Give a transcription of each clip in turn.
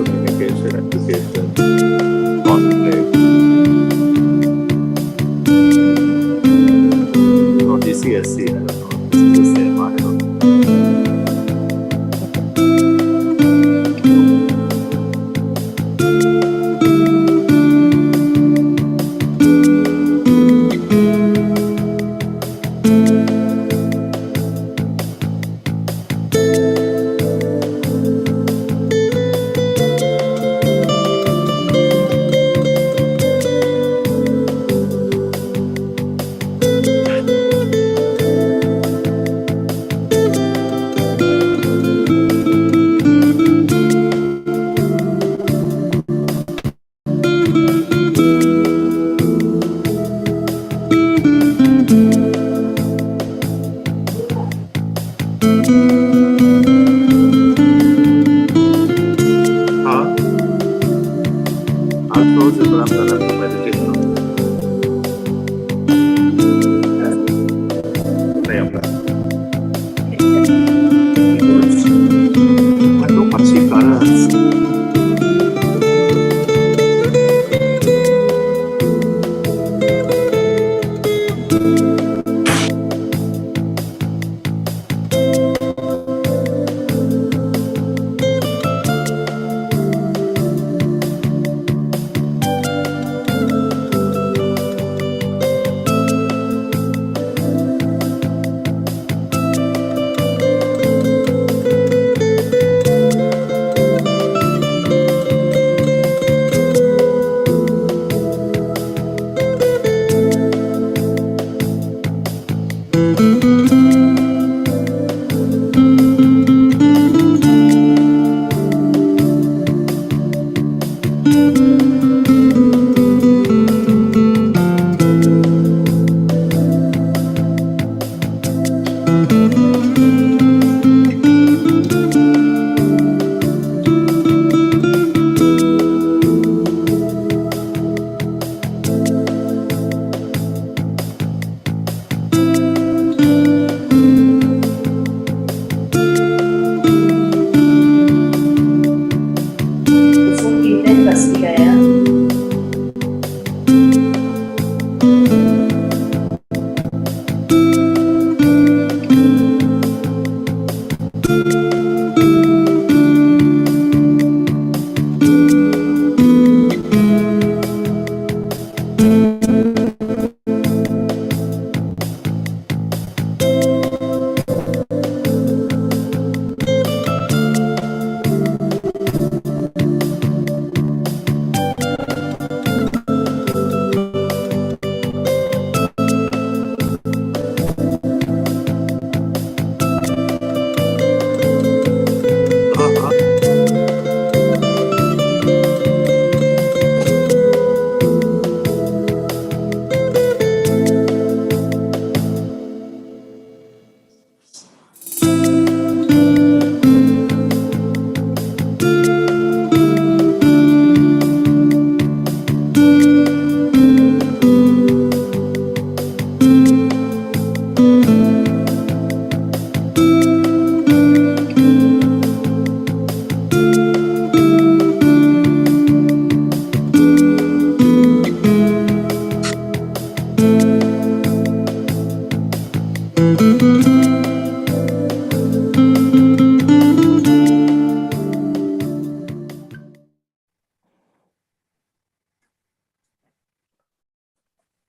Communication Education Conclave.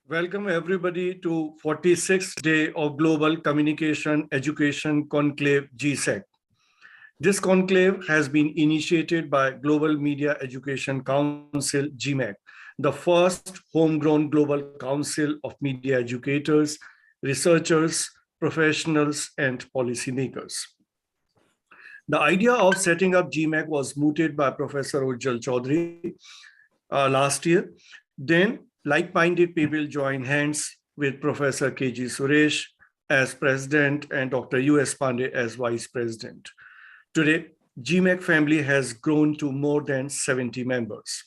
Welcome everybody to 46th day of Global Communication Education Conclave GSEC. This conclave has been initiated by Global Media Education Council GMEC, the first homegrown global council of media educators, researchers, professionals, and policymakers. The idea of setting up GMEC was mooted by Professor Ujjal Chaudhary last year. Then like-minded people joined hands with Professor K.G. Suresh as president and Dr. U.S. Pandey as vice president. Today, GMEC family has grown to more than 70 members.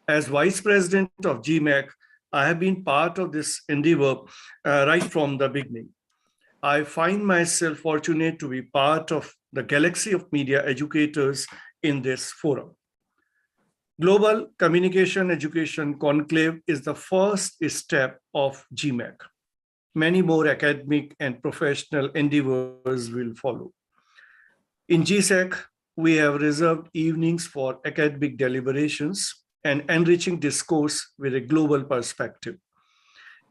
As vice president of GMEC, I have been part of this endeavor right from the beginning. I find myself fortunate to be part of the galaxy of media educators in this forum. Global Communication Education Conclave is the first step of GMEC. Many more academic and professional endeavors will follow. In GSEC, we have reserved evenings for academic deliberations and enriching discourse with a global perspective.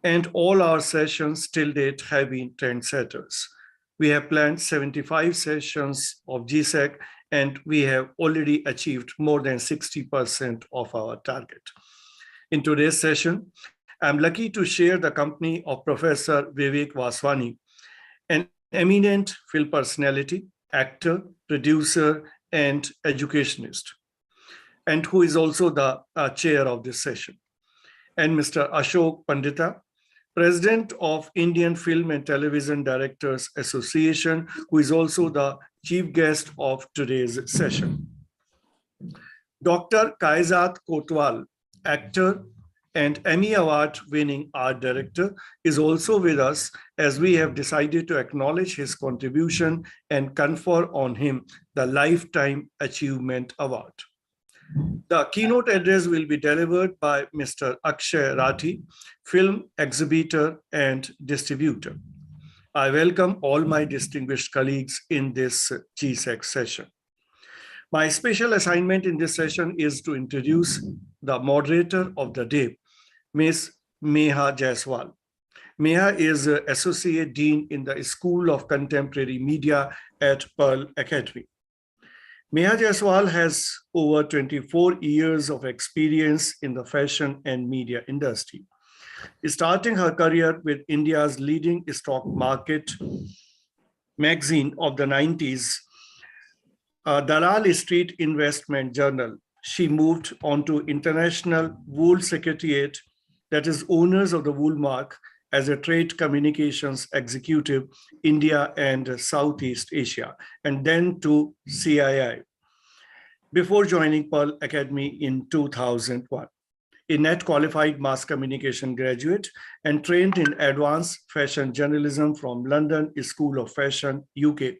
And all our sessions till date have been trendsetters. We have planned 75 sessions of GSEC, and we have already achieved more than 60% of our target. In today's session, I'm lucky to share the company of Professor Vivek Vaswani, an eminent film personality, actor, producer, and educationist, and who is also the chair of this session. And Mr. Ashok Pandita, President of Indian Film and Television Directors Association, who is also the chief guest of today's session. Dr. Kaizat Kotwal, actor and Emmy Award-winning art director, is also with us as we have decided to acknowledge his contribution and confer on him the Lifetime Achievement Award. The keynote address will be delivered by Mr. Akshay Rathi, film exhibitor and distributor. I welcome all my distinguished colleagues in this GSEC session. My special assignment in this session is to introduce the moderator of the day, Ms. Meha Jaiswal. Meha is Associate Dean in the School of Contemporary Media at Pearl Academy. Meha Jaiswal has over 24 years of experience in the fashion and media industry. Starting her career with India's leading stock market magazine of the 90s, Dalal Street Investment Journal, she moved on to International Wool Secretariat, that is owners of the wool mark, as a trade communications executive, India and Southeast Asia, and then to CII, before joining Pearl Academy in 2001. A net qualified mass communication graduate and trained in advanced fashion journalism from London School of Fashion, UK.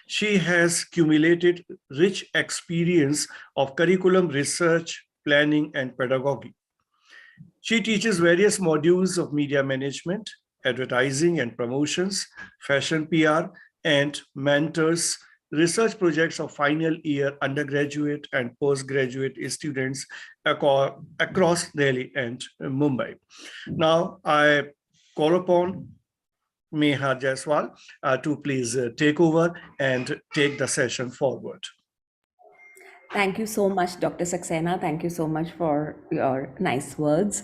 She has accumulated rich experience of curriculum research, planning, and pedagogy. She teaches various modules of media management, advertising and promotions, fashion PR, and mentors research projects of final year undergraduate and postgraduate students across Delhi and Mumbai. Now, I call upon Meha Jaiswal to please take over and take the session forward. Thank you so much, Dr. Saxena. Thank you so much for your nice words.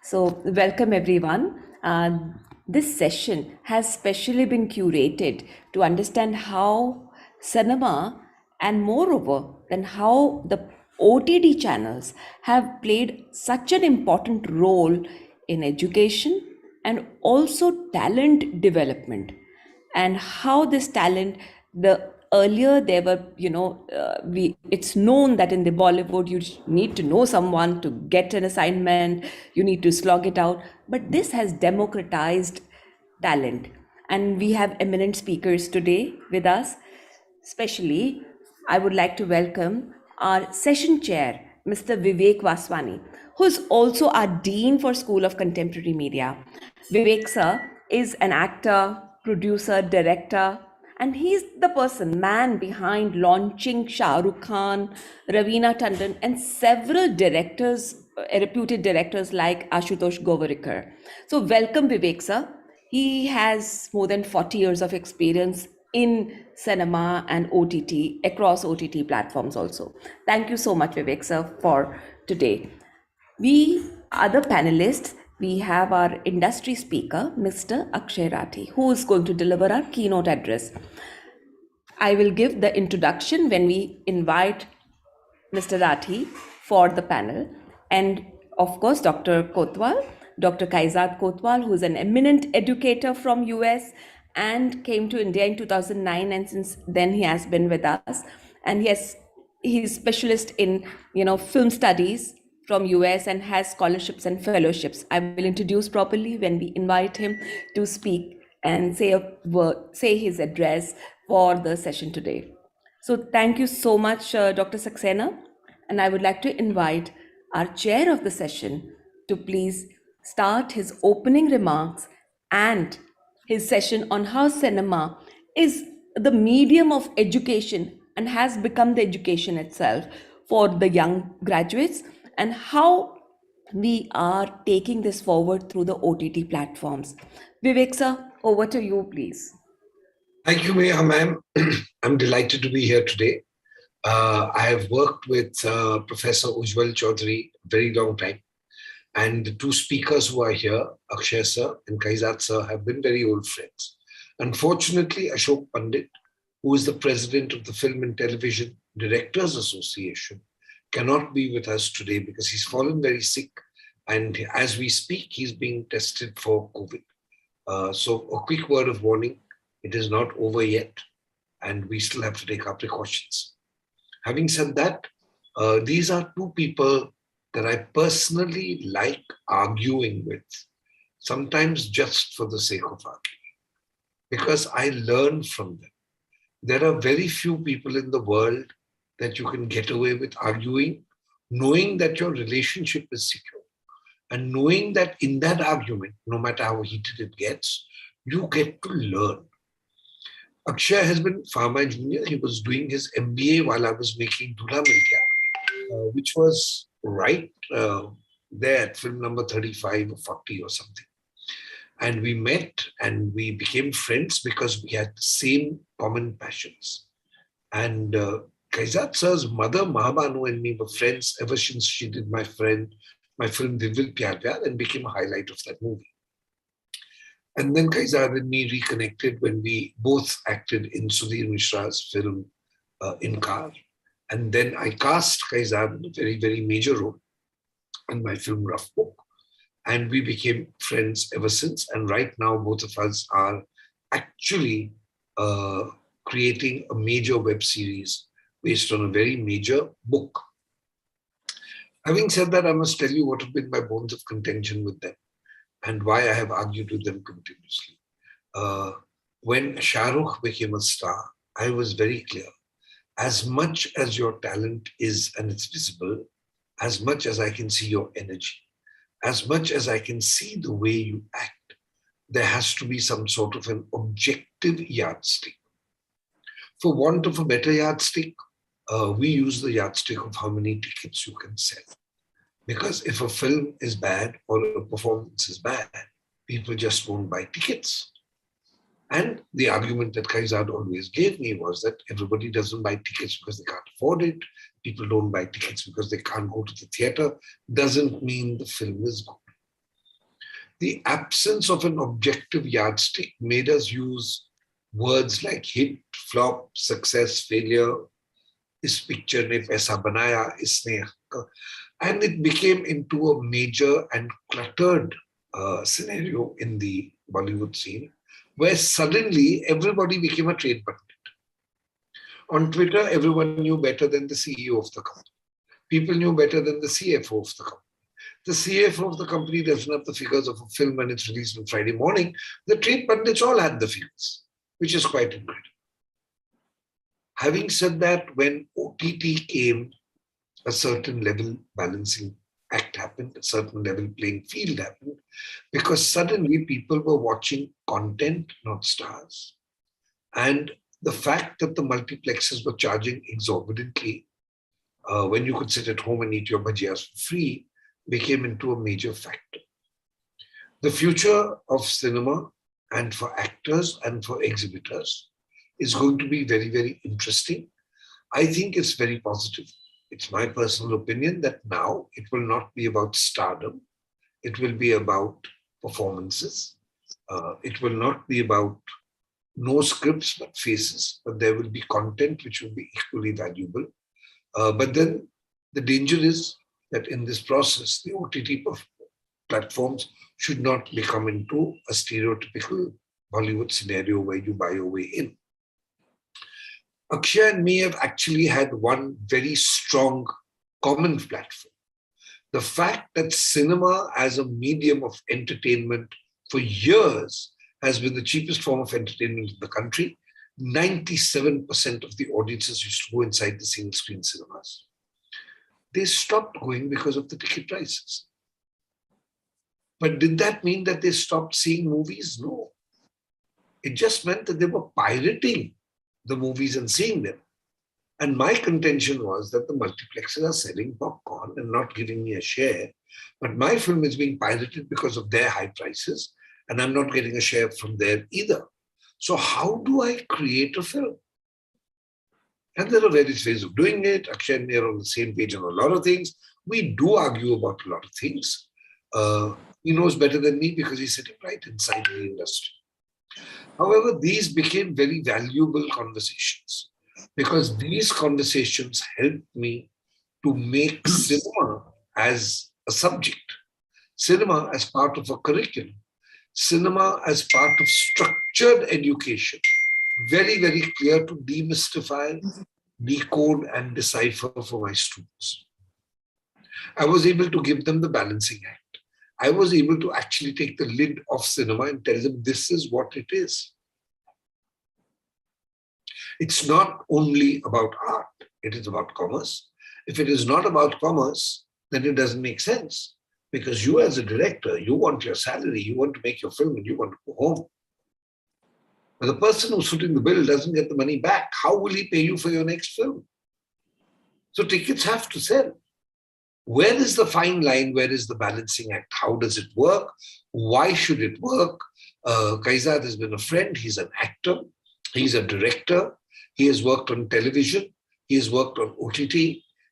So, welcome everyone. This session has specially been curated to understand how cinema and moreover than how the OTT channels have played such an important role in education and also talent development, and how this talent, the earlier there were, it's known that in the Bollywood you need to know someone to get an assignment, you need to slog it out, but this has democratized talent, and we have eminent speakers today with us. Especially, I would like to welcome our session chair, Mr. Vivek Vaswani, who is also our Dean for School of Contemporary Media. Vivek sir is an actor, producer, director, and he's the man behind launching Shah Rukh Khan, Raveena Tandon, and several directors reputed directors like Ashutosh Govarikar. So welcome Vivek sir. He has more than 40 years of experience in cinema and OTT across OTT platforms also. Thank you so much Vivek sir for today. We other panelists, we have our industry speaker, Mr. Akshay Rathi, who is going to deliver our keynote address. I will give the introduction when we invite Mr. Rathi for the panel. And of course, Dr. Kotwal, Dr. Kaizad Kotwal, who is an eminent educator from US and came to India in 2009, and since then he has been with us. And he's specialist in film studies from US and has scholarships and fellowships. I will introduce properly when we invite him to speak and say a word, say his address for the session today. So thank you so much, Dr. Saxena. And I would like to invite our chair of the session to please start his opening remarks and his session on how cinema is the medium of education and has become the education itself for the young graduates, and how we are taking this forward through the OTT platforms. Vivek sir, over to you, please. Thank you, ma'am. I'm delighted to be here today. I have worked with Professor Ujjwal Chaudhary a very long time. And the two speakers who are here, Akshay sir and Kaizad sir, have been very old friends. Unfortunately, Ashok Pandit, who is the president of the Film and Television Directors Association, cannot be with us today because he's fallen very sick. And as we speak, he's being tested for COVID. So a quick word of warning, it is not over yet, and we still have to take our precautions. Having said that, these are two people that I personally like arguing with, sometimes just for the sake of arguing, because I learn from them. There are very few people in the world that you can get away with arguing, knowing that your relationship is secure, and knowing that in that argument, no matter how heated it gets, you get to learn. Akshay has been pharma engineer. He was doing his MBA while I was making Dula Mil Gaya, which was right there at film number 35 or 40 or something. And we met and we became friends because we had the same common passions. And Kaizad sir's mother, Mahabanu, and me were friends ever since she did my film Dil Vil Pyar Pyar, and became a highlight of that movie. And then Kaizad and me reconnected when we both acted in Sudhir Mishra's film Inkar. And then I cast Kaizad in a very, very major role in my film Rough Book. And we became friends ever since. And right now, both of us are actually creating a major web series based on a very major book. Having said that, I must tell you what have been my bones of contention with them and why I have argued with them continuously. When Shah Rukh became a star, I was very clear. As much as your talent is and it's visible, as much as I can see your energy, as much as I can see the way you act, there has to be some sort of an objective yardstick. For want of a better yardstick, we use the yardstick of how many tickets you can sell. Because if a film is bad or a performance is bad, people just won't buy tickets. And the argument that Kaizad always gave me was that everybody doesn't buy tickets because they can't afford it. People don't buy tickets because they can't go to the theater. Doesn't mean the film is good. The absence of an objective yardstick made us use words like hit, flop, success, failure. Is picture ne paisa banaya, isne. And it became into a major and cluttered scenario in the Bollywood scene, where suddenly everybody became a trade pundit. On Twitter, everyone knew better than the CEO of the company. People knew better than the CFO of the company. The CFO of the company doesn't have the figures of a film when it's released on Friday morning. The trade pundits all had the figures, which is quite incredible. Having said that, when OTT came, a certain level balancing act happened, a certain level playing field happened, because suddenly people were watching content, not stars. And the fact that the multiplexes were charging exorbitantly when you could sit at home and eat your bhajiyas for free became into a major factor. The future of cinema and for actors and for exhibitors is going to be very, very interesting. I think it's very positive. It's my personal opinion that now it will not be about stardom. It will be about performances. It will not be about no scripts but faces, but there will be content which will be equally valuable. But then the danger is that in this process, the OTT platforms should not become into a stereotypical Bollywood scenario where you buy your way in. Akshay and me have actually had one very strong common platform. The fact that cinema as a medium of entertainment for years has been the cheapest form of entertainment in the country. 97% of the audiences used to go inside the single screen cinemas. They stopped going because of the ticket prices. But did that mean that they stopped seeing movies? No. It just meant that they were pirating the movies and seeing them. And my contention was that the multiplexes are selling popcorn and not giving me a share. But my film is being pirated because of their high prices, and I'm not getting a share from there either. So how do I create a film? And there are various ways of doing it. Akshay and me are on the same page on a lot of things. We do argue about a lot of things. He knows better than me because he's sitting right inside the industry. However, these became very valuable conversations because these conversations helped me to make cinema as a subject, cinema as part of a curriculum, cinema as part of structured education, very, very clear to demystify, decode, and decipher for my students. I was able to give them the balancing act. I was able to actually take the lid off cinema and tell them this is what it is. It's not only about art, it is about commerce. If it is not about commerce, then it doesn't make sense. Because you as a director, you want your salary, you want to make your film and you want to go home. But the person who's footing the bill doesn't get the money back. How will he pay you for your next film? So tickets have to sell. Where is the fine line? Where is the balancing act? How does it work? Why should it work? Kaizad has been a friend. He's an actor. He's a director. He has worked on television. He has worked on OTT.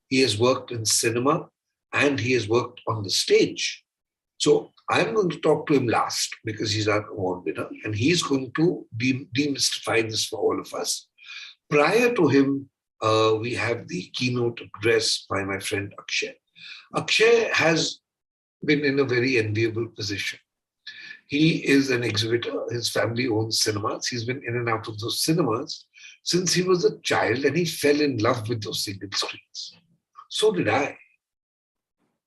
He has worked in cinema. And he has worked on the stage. So I'm going to talk to him last because he's our award winner. And he's going to demystify this for all of us. Prior to him, we have the keynote address by my friend Akshay. Akshay has been in a very enviable position. He is an exhibitor. His family owns cinemas. He's been in and out of those cinemas since he was a child, and he fell in love with those single screens. So did I.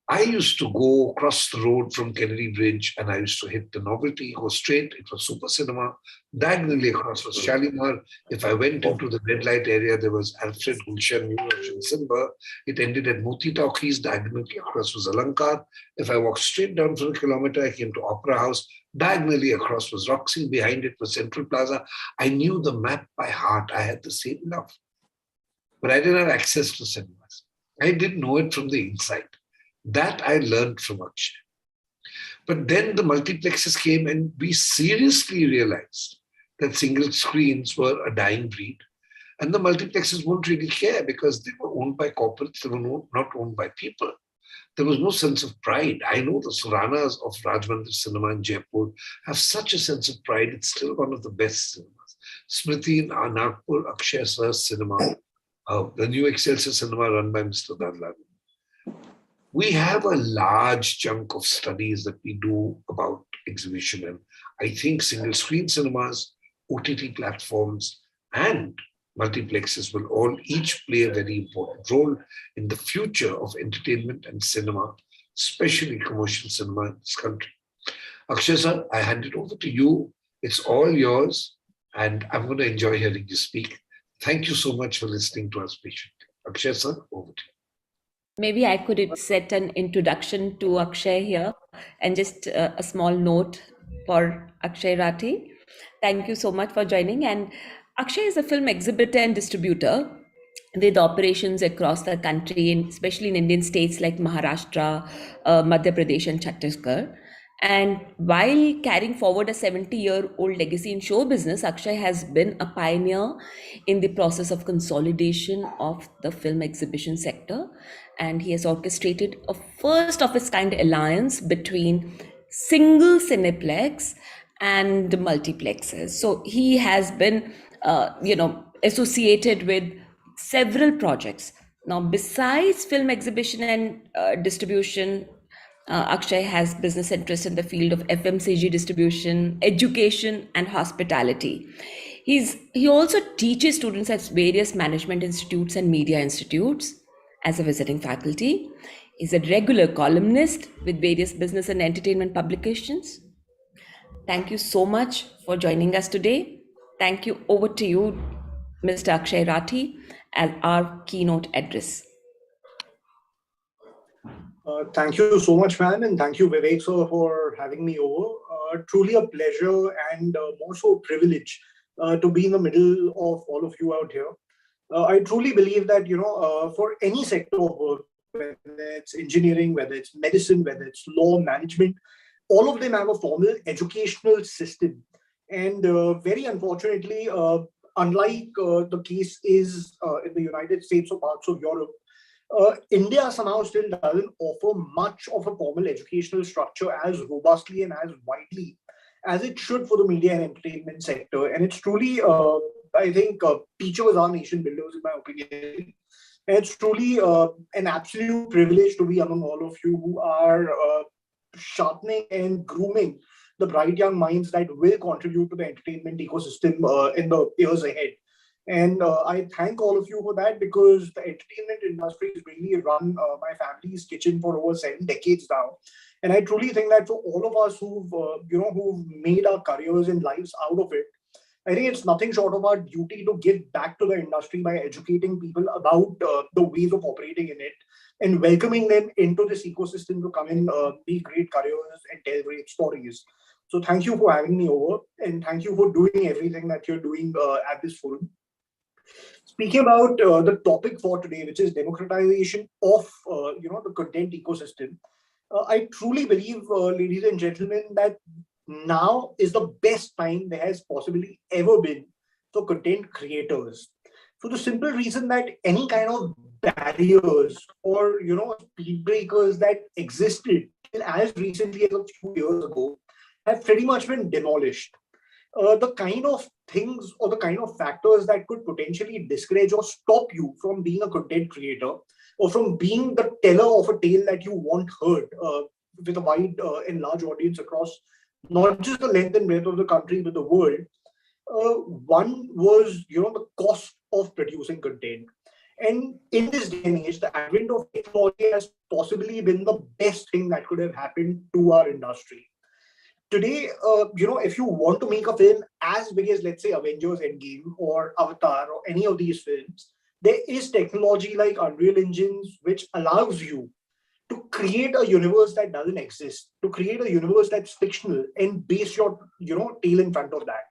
I used to go across the road from Kennedy Bridge and I used to hit the Novelty, go straight. It was Super Cinema. Diagonally across was Shalimar. If I went into the red light area, there was Alfred Gulshan, New Russian Silver. It ended at Moti Talkies. Diagonally across was Alankar. If I walked straight down for a kilometer, I came to Opera House. Diagonally across was Roxy. Behind it was Central Plaza. I knew the map by heart. I had the same love. But I didn't have access to cinemas. I didn't know it from the inside. That I learned from Akshay. But then the multiplexes came and we seriously realized that single screens were a dying breed. And the multiplexes won't really care because they were owned by corporates, they were not owned by people. There was no sense of pride. I know the Suranas of Rajmandir Cinema in Jaipur have such a sense of pride. It's still one of the best cinemas. Smriti in Nagpur, Akshay Sir's cinema, the new Excelsior cinema run by Mr. Dadlani. We have a large chunk of studies that we do about exhibition. And I think single screen cinemas, OTT platforms, and multiplexes will all each play a very important role in the future of entertainment and cinema, especially commercial cinema in this country. Akshay sir, I hand it over to you. It's all yours. And I'm going to enjoy hearing you speak. Thank you so much for listening to us patiently. Akshay sir, over to you. Maybe I could set an introduction to Akshay here and just a small note for Akshay Rathi. Thank you so much for joining. And Akshay is a film exhibitor and distributor. with operations across the country, and especially in Indian states like Maharashtra, Madhya Pradesh, and Chhattisgarh. And while carrying forward a 70-year-old legacy in show business, Akshay has been a pioneer in the process of consolidation of the film exhibition sector. And he has orchestrated a first of its kind alliance between single cineplex and multiplexes. So he has been, associated with several projects. Now, besides film exhibition and distribution, Akshay has business interests in the field of FMCG distribution, education, and hospitality. He also teaches students at various management institutes and media institutes as a visiting faculty. He's a regular columnist with various business and entertainment publications. Thank you so much for joining us today. Thank you. Over to you, Mr. Akshay Rathi, as our keynote address. Thank you so much, ma'am, and thank you, Vivek, sir, for having me over. Truly a pleasure and more so a privilege to be in the middle of all of you out here. I truly believe that, for any sector of work, whether it's engineering, whether it's medicine, whether it's law, management, all of them have a formal educational system. And very unfortunately, unlike the case is in the United States or parts of Europe, India somehow still doesn't offer much of a formal educational structure as robustly and as widely as it should for the media and entertainment sector. And it's truly, I think, teachers are nation builders, in my opinion. And it's truly an absolute privilege to be among all of you who are sharpening and grooming the bright young minds that will contribute to the entertainment ecosystem in the years ahead. And I thank all of you for that, because the entertainment industry has really run my family's kitchen for over 7 decades now. And I truly think that for all of us who've made our careers and lives out of it, I think it's nothing short of our duty to give back to the industry by educating people about the ways of operating in it and welcoming them into this ecosystem to come and be great careers and tell great stories. So thank you for having me over, and thank you for doing everything that you're doing at this forum. Speaking about the topic for today, which is democratization of the content ecosystem, I truly believe, ladies and gentlemen, that now is the best time there has possibly ever been for content creators. For the simple reason that any kind of barriers or speed breakers that existed till as recently as a few years ago have pretty much been demolished. The kind of things or the kind of factors that could potentially discourage or stop you from being a content creator or from being the teller of a tale that you want heard with a wide and large audience across not just the length and breadth of the country, but the world. One was, the cost of producing content. And in this day and age, the advent of technology has possibly been the best thing that could have happened to our industry. Today, if you want to make a film as big as, let's say, Avengers Endgame or Avatar or any of these films, there is technology like Unreal Engines, which allows you to create a universe that doesn't exist, to create a universe that's fictional and base your, tale in front of that.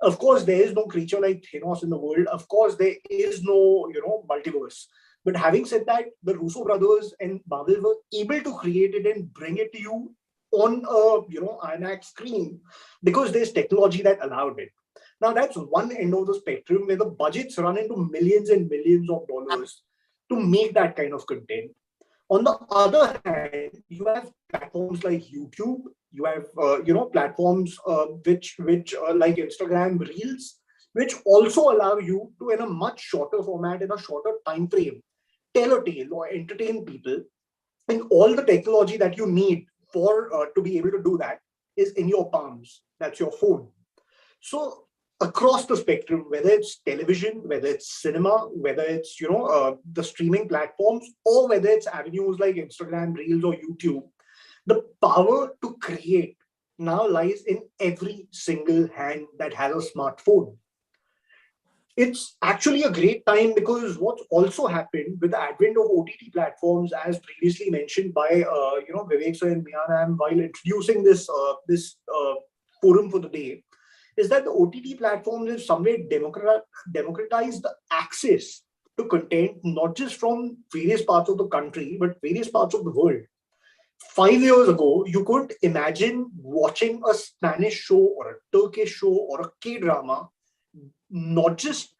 Of course, there is no creature like Thanos in the world. Of course, there is no, multiverse. But having said that, the Russo brothers and Marvel were able to create it and bring it to you on a IMAX screen because there's technology that allowed it. Now that's one end of the spectrum where the budgets run into millions and millions of dollars to make that kind of content. On the other hand, you have platforms like YouTube. You have platforms which like Instagram Reels, which also allow you to, in a much shorter format, in a shorter time frame, tell a tale or entertain people. And all the technology that you need for to be able to do that is in your palms. That's your phone. So across the spectrum, whether it's television, whether it's cinema, whether it's the streaming platforms, or whether it's avenues like Instagram Reels or YouTube, the power to create now lies in every single hand that has a smartphone. It's actually a great time because what's also happened with the advent of OTT platforms, as previously mentioned by Vivek sir and Mianam while introducing this forum for the day, is that the OTT platforms have somewhere democratized the access to content, not just from various parts of the country, but various parts of the world. 5 years ago, you couldn't imagine watching a Spanish show or a Turkish show or a K-drama, not just,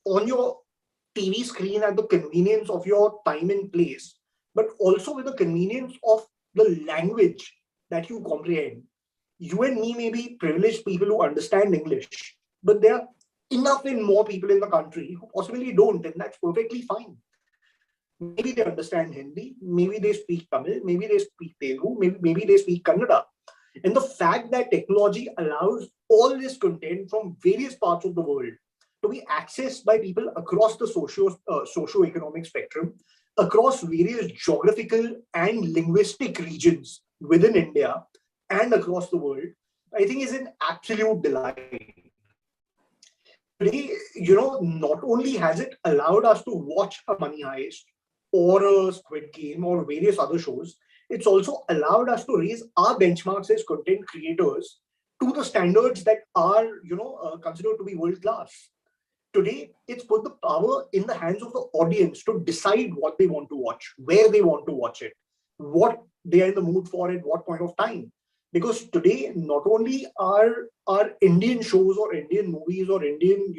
on your TV screen at the convenience of your time and place, but also with the convenience of the language that you comprehend. You and me may be privileged people who understand English, but there are enough and more people in the country who possibly don't, and that's perfectly fine. Maybe they understand Hindi, maybe they speak Tamil, maybe they speak Telugu, maybe they speak Kannada. And the fact that technology allows all this content from various parts of the world to be accessed by people across the socio-economic spectrum, across various geographical and linguistic regions within India and across the world, I think is an absolute delight. Today, not only has it allowed us to watch a Money Heist or a Squid Game or various other shows, it's also allowed us to raise our benchmarks as content creators to the standards that are, considered to be world class. Today, it's put the power in the hands of the audience to decide what they want to watch, where they want to watch it, what they are in the mood for at what point of time. Because today, not only are Indian shows or Indian movies or Indian,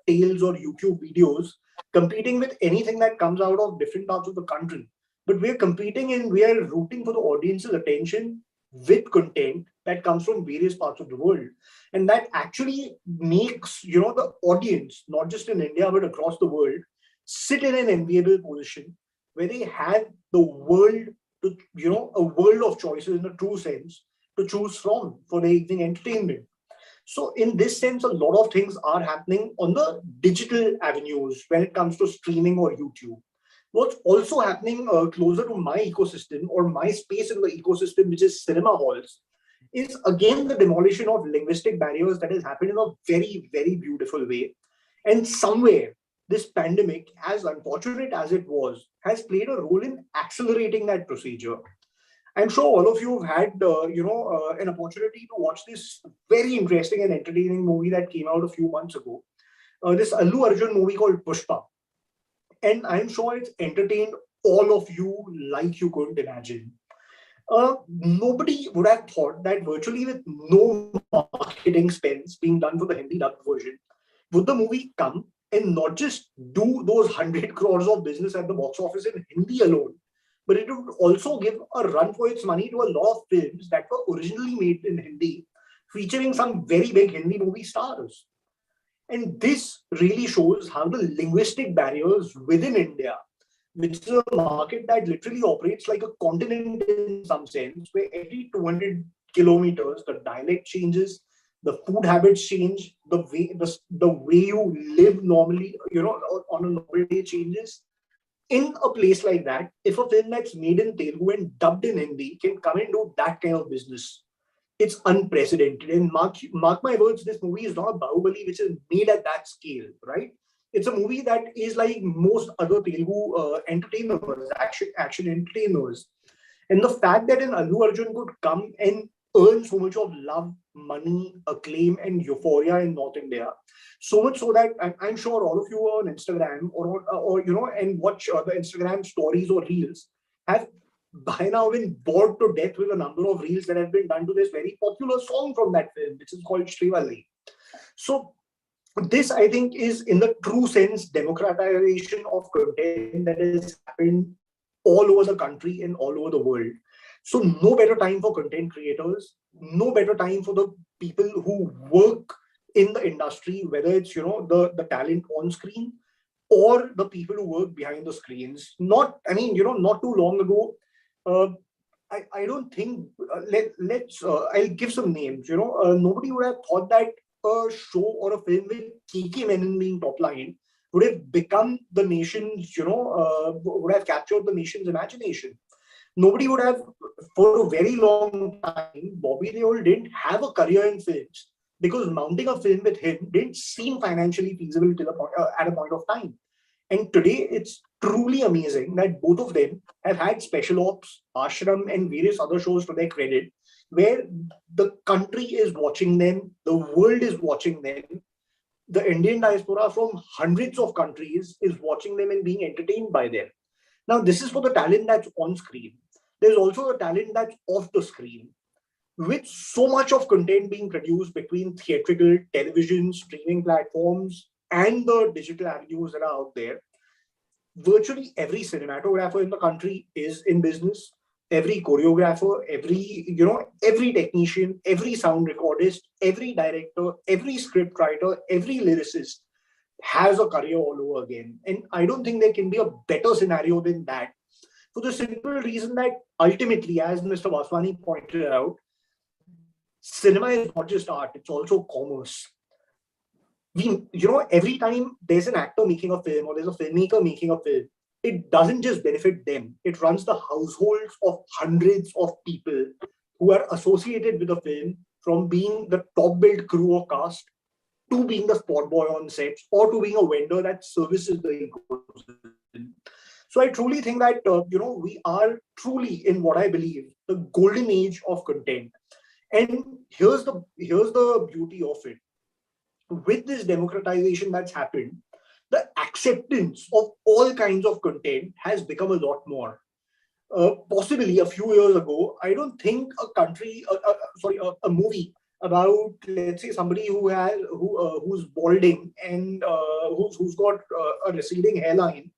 tales or YouTube videos competing with anything that comes out of different parts of the country, but we're competing and we are rooting for the audience's attention with content that comes from various parts of the world. And that actually makes, the audience, not just in India, but across the world, sit in an enviable position where they have the world to, a world of choices in a true sense to choose from for their evening entertainment. So in this sense, a lot of things are happening on the digital avenues when it comes to streaming or YouTube. What's also happening closer to my ecosystem or my space in the ecosystem, which is cinema halls, is again the demolition of linguistic barriers that has happened in a very, very beautiful way. And somewhere, this pandemic, as unfortunate as it was, has played a role in accelerating that procedure. I'm sure all of you have had, an opportunity to watch this very interesting and entertaining movie that came out a few months ago. This Allu Arjun movie called Pushpa. And I'm sure it's entertained all of you like you couldn't imagine. Nobody would have thought that virtually with no marketing spends being done for the Hindi dubbed version, would the movie come and not just do those 100 crores of business at the box office in Hindi alone, but it would also give a run for its money to a lot of films that were originally made in Hindi, featuring some very big Hindi movie stars. And this really shows how the linguistic barriers within India, which is a market that literally operates like a continent in some sense, where every 200 kilometers, the dialect changes, the food habits change, the way you live normally, on a normal day changes. In a place like that, if a film that's made in Telugu and dubbed in Hindi can come and do that kind of business, it's unprecedented. And mark my words, this movie is not a Bahubali which is made at that scale, right? It's a movie that is like most other Telugu entertainers, action entertainers. And the fact that an Allu Arjun could come and earn so much of love, money, acclaim, and euphoria in North India, so much so that I'm sure all of you are on Instagram or and watch the Instagram stories or reels have by now been bored to death with a number of reels that have been done to this very popular song from that film, which is called Shrivalli. So this, I think, is in the true sense democratization of content that has happened all over the country and all over the world. So no better time for content creators, no better time for the people who work in the industry, whether it's the talent on screen or the people who work behind the screens. Not too long ago, I don't think I'll give some names. Nobody would have thought that a show or a film with Kiki Menon being top line would have become the nation's, would have captured the nation's imagination. Nobody would have, for a very long time, Bobby Deol didn't have a career in films because mounting a film with him didn't seem financially feasible at a point of time. And today, it's truly amazing that both of them have had Special Ops, Ashram, and various other shows to their credit, where the country is watching them, the world is watching them, the Indian diaspora from hundreds of countries is watching them and being entertained by them. Now, this is for the talent that's on screen. There's also the talent that's off the screen. With so much of content being produced between theatrical, television, streaming platforms, and the digital avenues that are out there, virtually every cinematographer in the country is in business. Every choreographer, every technician, every sound recordist, every director, every script writer, every lyricist has a career all over again. And I don't think there can be a better scenario than that, for the simple reason that ultimately, as Mr. Vaswani pointed out, cinema is not just art, it's also commerce. Every time there's an actor making a film or there's a filmmaker making a film, it doesn't just benefit them. It runs the households of hundreds of people who are associated with the film, from being the top billed crew or cast to being the spot boy on sets or to being a vendor that services the ecosystem. So I truly think that, we are truly in what I believe the golden age of content. And here's the beauty of it. With this democratization that's happened, the acceptance of all kinds of content has become a lot more. Possibly a few years ago, I don't think a movie about, let's say, somebody who's balding and who's got a receding hairline,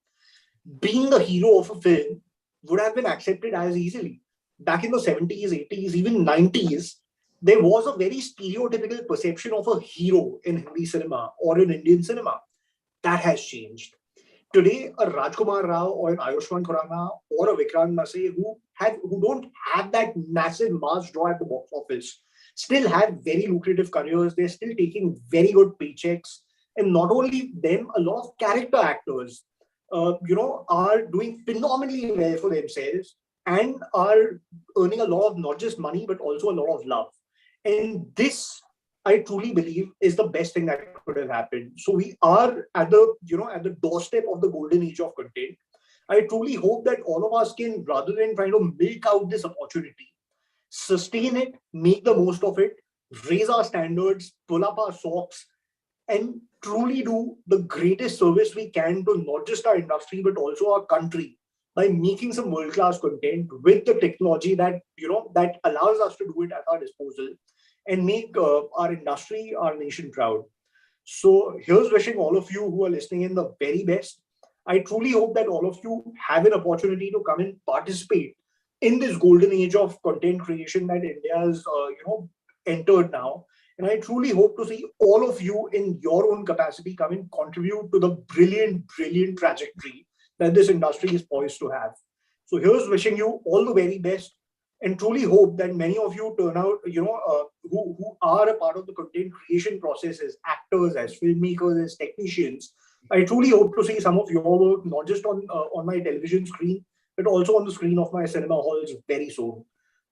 being the hero of a film would have been accepted as easily. Back in the 70s, 80s, even 90s, there was a very stereotypical perception of a hero in Hindi cinema or in Indian cinema. That has changed. Today, a Rajkumar Rao or an Ayushmann Khurrana or a Vikrant Massey who don't have that massive mass draw at the box office still have very lucrative careers. They're still taking very good paychecks. And not only them, a lot of character actors, are doing phenomenally well for themselves and are earning a lot of not just money, but also a lot of love. And this, I truly believe, is the best thing that could have happened. So we are at the doorstep of the golden age of content. I truly hope that all of us can, rather than trying to milk out this opportunity, sustain it, make the most of it, raise our standards, pull up our socks, and truly do the greatest service we can to not just our industry, but also our country, by making some world-class content with the technology that allows us to do it at our disposal and make our industry, our nation proud. So here's wishing all of you who are listening in the very best. I truly hope that all of you have an opportunity to come and participate in this golden age of content creation that India has entered now. And I truly hope to see all of you in your own capacity come and contribute to the brilliant, brilliant trajectory that this industry is poised to have. So here's wishing you all the very best, and truly hope that many of you turn out, who are a part of the content creation process as actors, as filmmakers, as technicians. I truly hope to see some of your work, not just on my television screen, but also on the screen of my cinema halls very soon.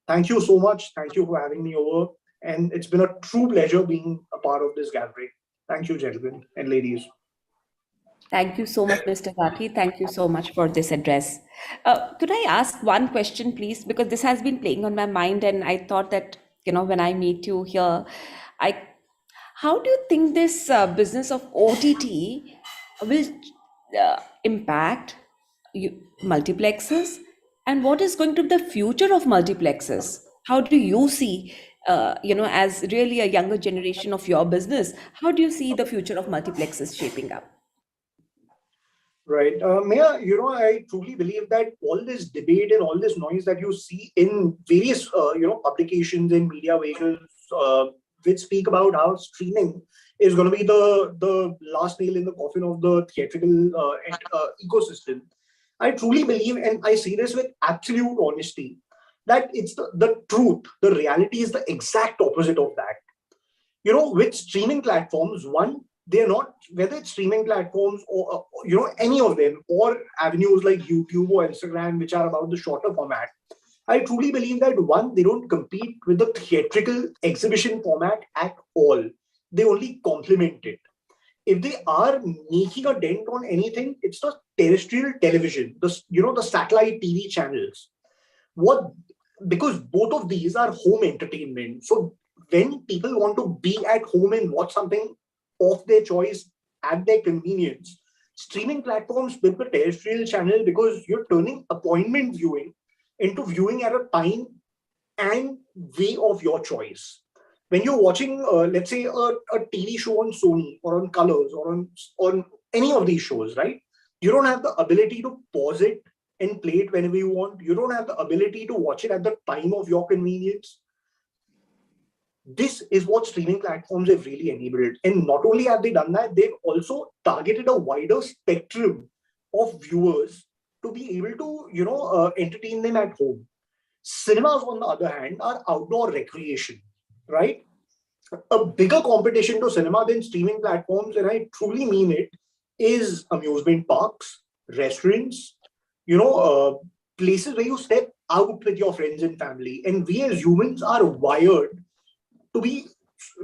Thank you so much. Thank you for having me over. And it's been a true pleasure being a part of this gathering. Thank you, gentlemen and ladies. Thank you so much, Mr. Rathi. Thank you so much for this address. Could I ask one question, please? Because this has been playing on my mind, and I thought that, when I meet you here, how do you think this business of OTT will impact multiplexes? And what is going to be the future of multiplexes? How do you see, as really a younger generation of your business, how do you see the future of multiplexes shaping up? Right. Maya, I truly believe that all this debate and all this noise that you see in various, publications and media vehicles, which speak about how streaming is going to be the last nail in the coffin of the theatrical ecosystem. I truly believe, and I say this with absolute honesty, that it's the truth. The reality is the exact opposite of that. With streaming platforms, one, they're not, whether it's streaming platforms or any of them, or avenues like YouTube or Instagram, which are about the shorter format. I truly believe that, one, they don't compete with the theatrical exhibition format at all. They only complement it. If they are making a dent on anything, it's the terrestrial television, the satellite TV channels. Because both of these are home entertainment. So when people want to be at home and watch something of their choice at their convenience. Streaming platforms build a terrestrial channel because you're turning appointment viewing into viewing at a time and way of your choice. When you're watching, let's say, a TV show on Sony or on Colors or on any of these shows, right? You don't have the ability to pause it and play it whenever you want. You don't have the ability to watch it at the time of your convenience. This is what streaming platforms have really enabled. And not only have they done that, they've also targeted a wider spectrum of viewers to be able to, entertain them at home. Cinemas, on the other hand, are outdoor recreation, right? A bigger competition to cinema than streaming platforms, and I truly mean it, is amusement parks, restaurants, places where you step out with your friends and family. And we as humans are wired to be,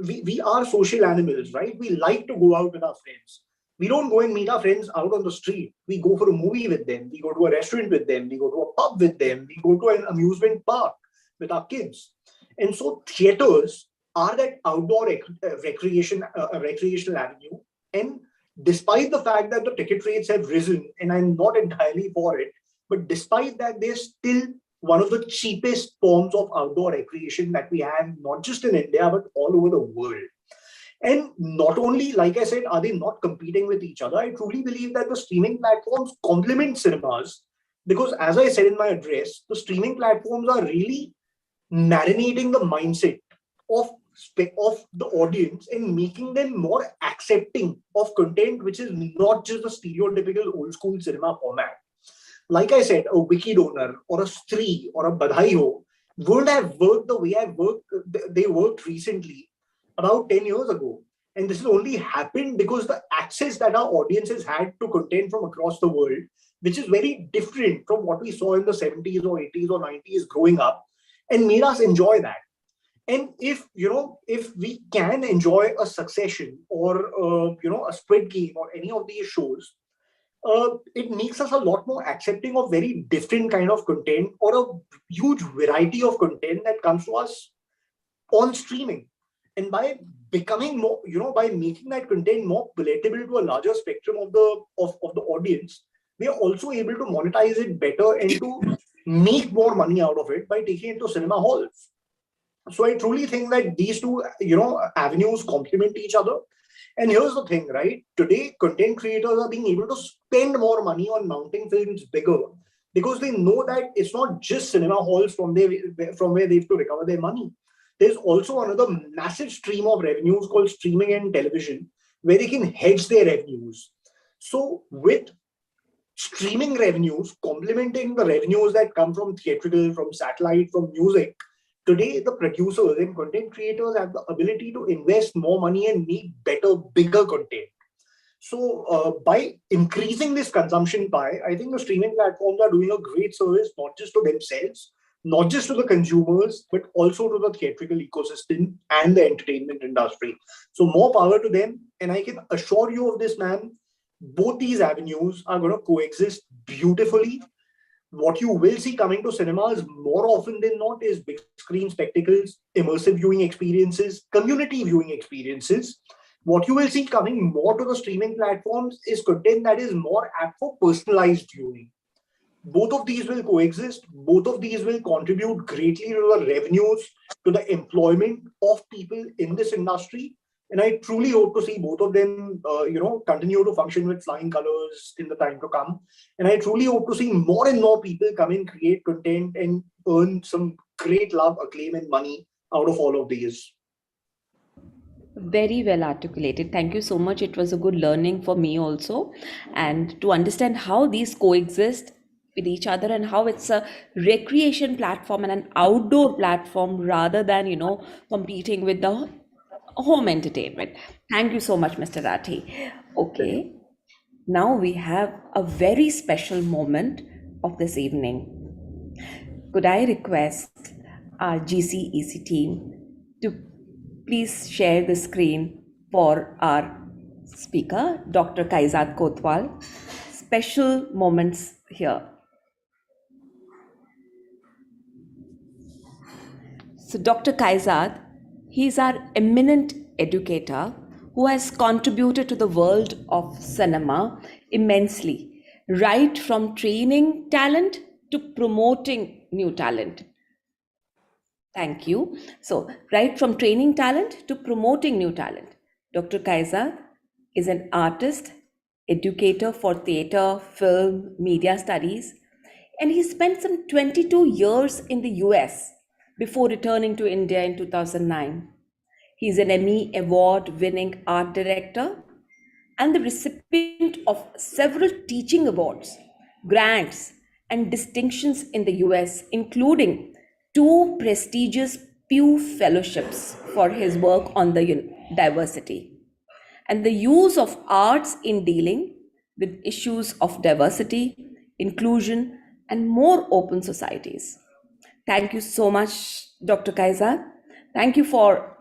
we are social animals, right? We like to go out with our friends. We don't go and meet our friends out on the street. We go for a movie with them. We go to a restaurant with them. We go to a pub with them. We go to an amusement park with our kids. And so theaters are that outdoor recreational avenue. And despite the fact that the ticket rates have risen, and I'm not entirely for it, but despite that, they're still one of the cheapest forms of outdoor recreation that we have, not just in India, but all over the world. And not only, like I said, are they not competing with each other? I truly believe that the streaming platforms complement cinemas because, as I said in my address, the streaming platforms are really marinating the mindset of the audience and making them more accepting of content, which is not just the stereotypical old school cinema format. Like I said, a wiki donor or a stree or a badhai ho wouldn't have worked the way they worked recently about 10 years ago. And this has only happened because the access that our audiences had to content from across the world, which is very different from what we saw in the 70s or 80s or 90s growing up, and made us enjoy that. And if we can enjoy a Succession or a Squid Game or any of these shows, it makes us a lot more accepting of very different kind of content or a huge variety of content that comes to us on streaming. And by becoming more, by making that content more palatable to a larger spectrum of the audience, we are also able to monetize it better and to make more money out of it by taking it to cinema halls. So I truly think that these two, avenues complement each other. And here's the thing, right? Today, content creators are being able to spend more money on mounting films bigger because they know that it's not just cinema halls from where they have to recover their money. There's also another massive stream of revenues called streaming and television, where they can hedge their revenues. So with streaming revenues complementing the revenues that come from theatrical, from satellite, from music, today the producers and content creators have the ability to invest more money and make better, bigger content. So by increasing this consumption pie, I think the streaming platforms are doing a great service, not just to themselves, not just to the consumers, but also to the theatrical ecosystem and the entertainment industry. So more power to them. And I can assure you of this, man, both these avenues are going to coexist beautifully. What you will see coming to cinemas more often than not is big screen spectacles, immersive viewing experiences, community viewing experiences. What you will see coming more to the streaming platforms is content that is more apt for personalized viewing. Both of these will coexist. Both of these will contribute greatly to the revenues, to the employment of people in this industry. And I truly hope to see both of them, continue to function with flying colors in the time to come. And I truly hope to see more and more people come in, create content, and earn some great love, acclaim, and money out of all of these. Very well articulated. Thank you so much. It was a good learning for me also, and to understand how these coexist with each other and how it's a recreation platform and an outdoor platform rather than, competing with the home entertainment. Thank you so much, Mr. Rathi. Okay, now we have a very special moment of this evening. Could I request our GCEC team to please share the screen for our speaker, Dr. Kaizad Kotwal. Special moments here. So Dr. Kaizad, he is our eminent educator who has contributed to the world of cinema immensely, right from training talent to promoting new talent. Thank you. So, right from training talent to promoting new talent, Dr. Kaiser is an artist, educator for theater, film, media studies, and he spent some 22 years in the US before returning to India in 2009. He's an Emmy Award winning art director and the recipient of several teaching awards, grants, and distinctions in the US, including two prestigious Pew Fellowships for his work on the diversity and the use of arts in dealing with issues of diversity, inclusion, and more open societies. Thank you so much, Dr. Kaiser. Thank you for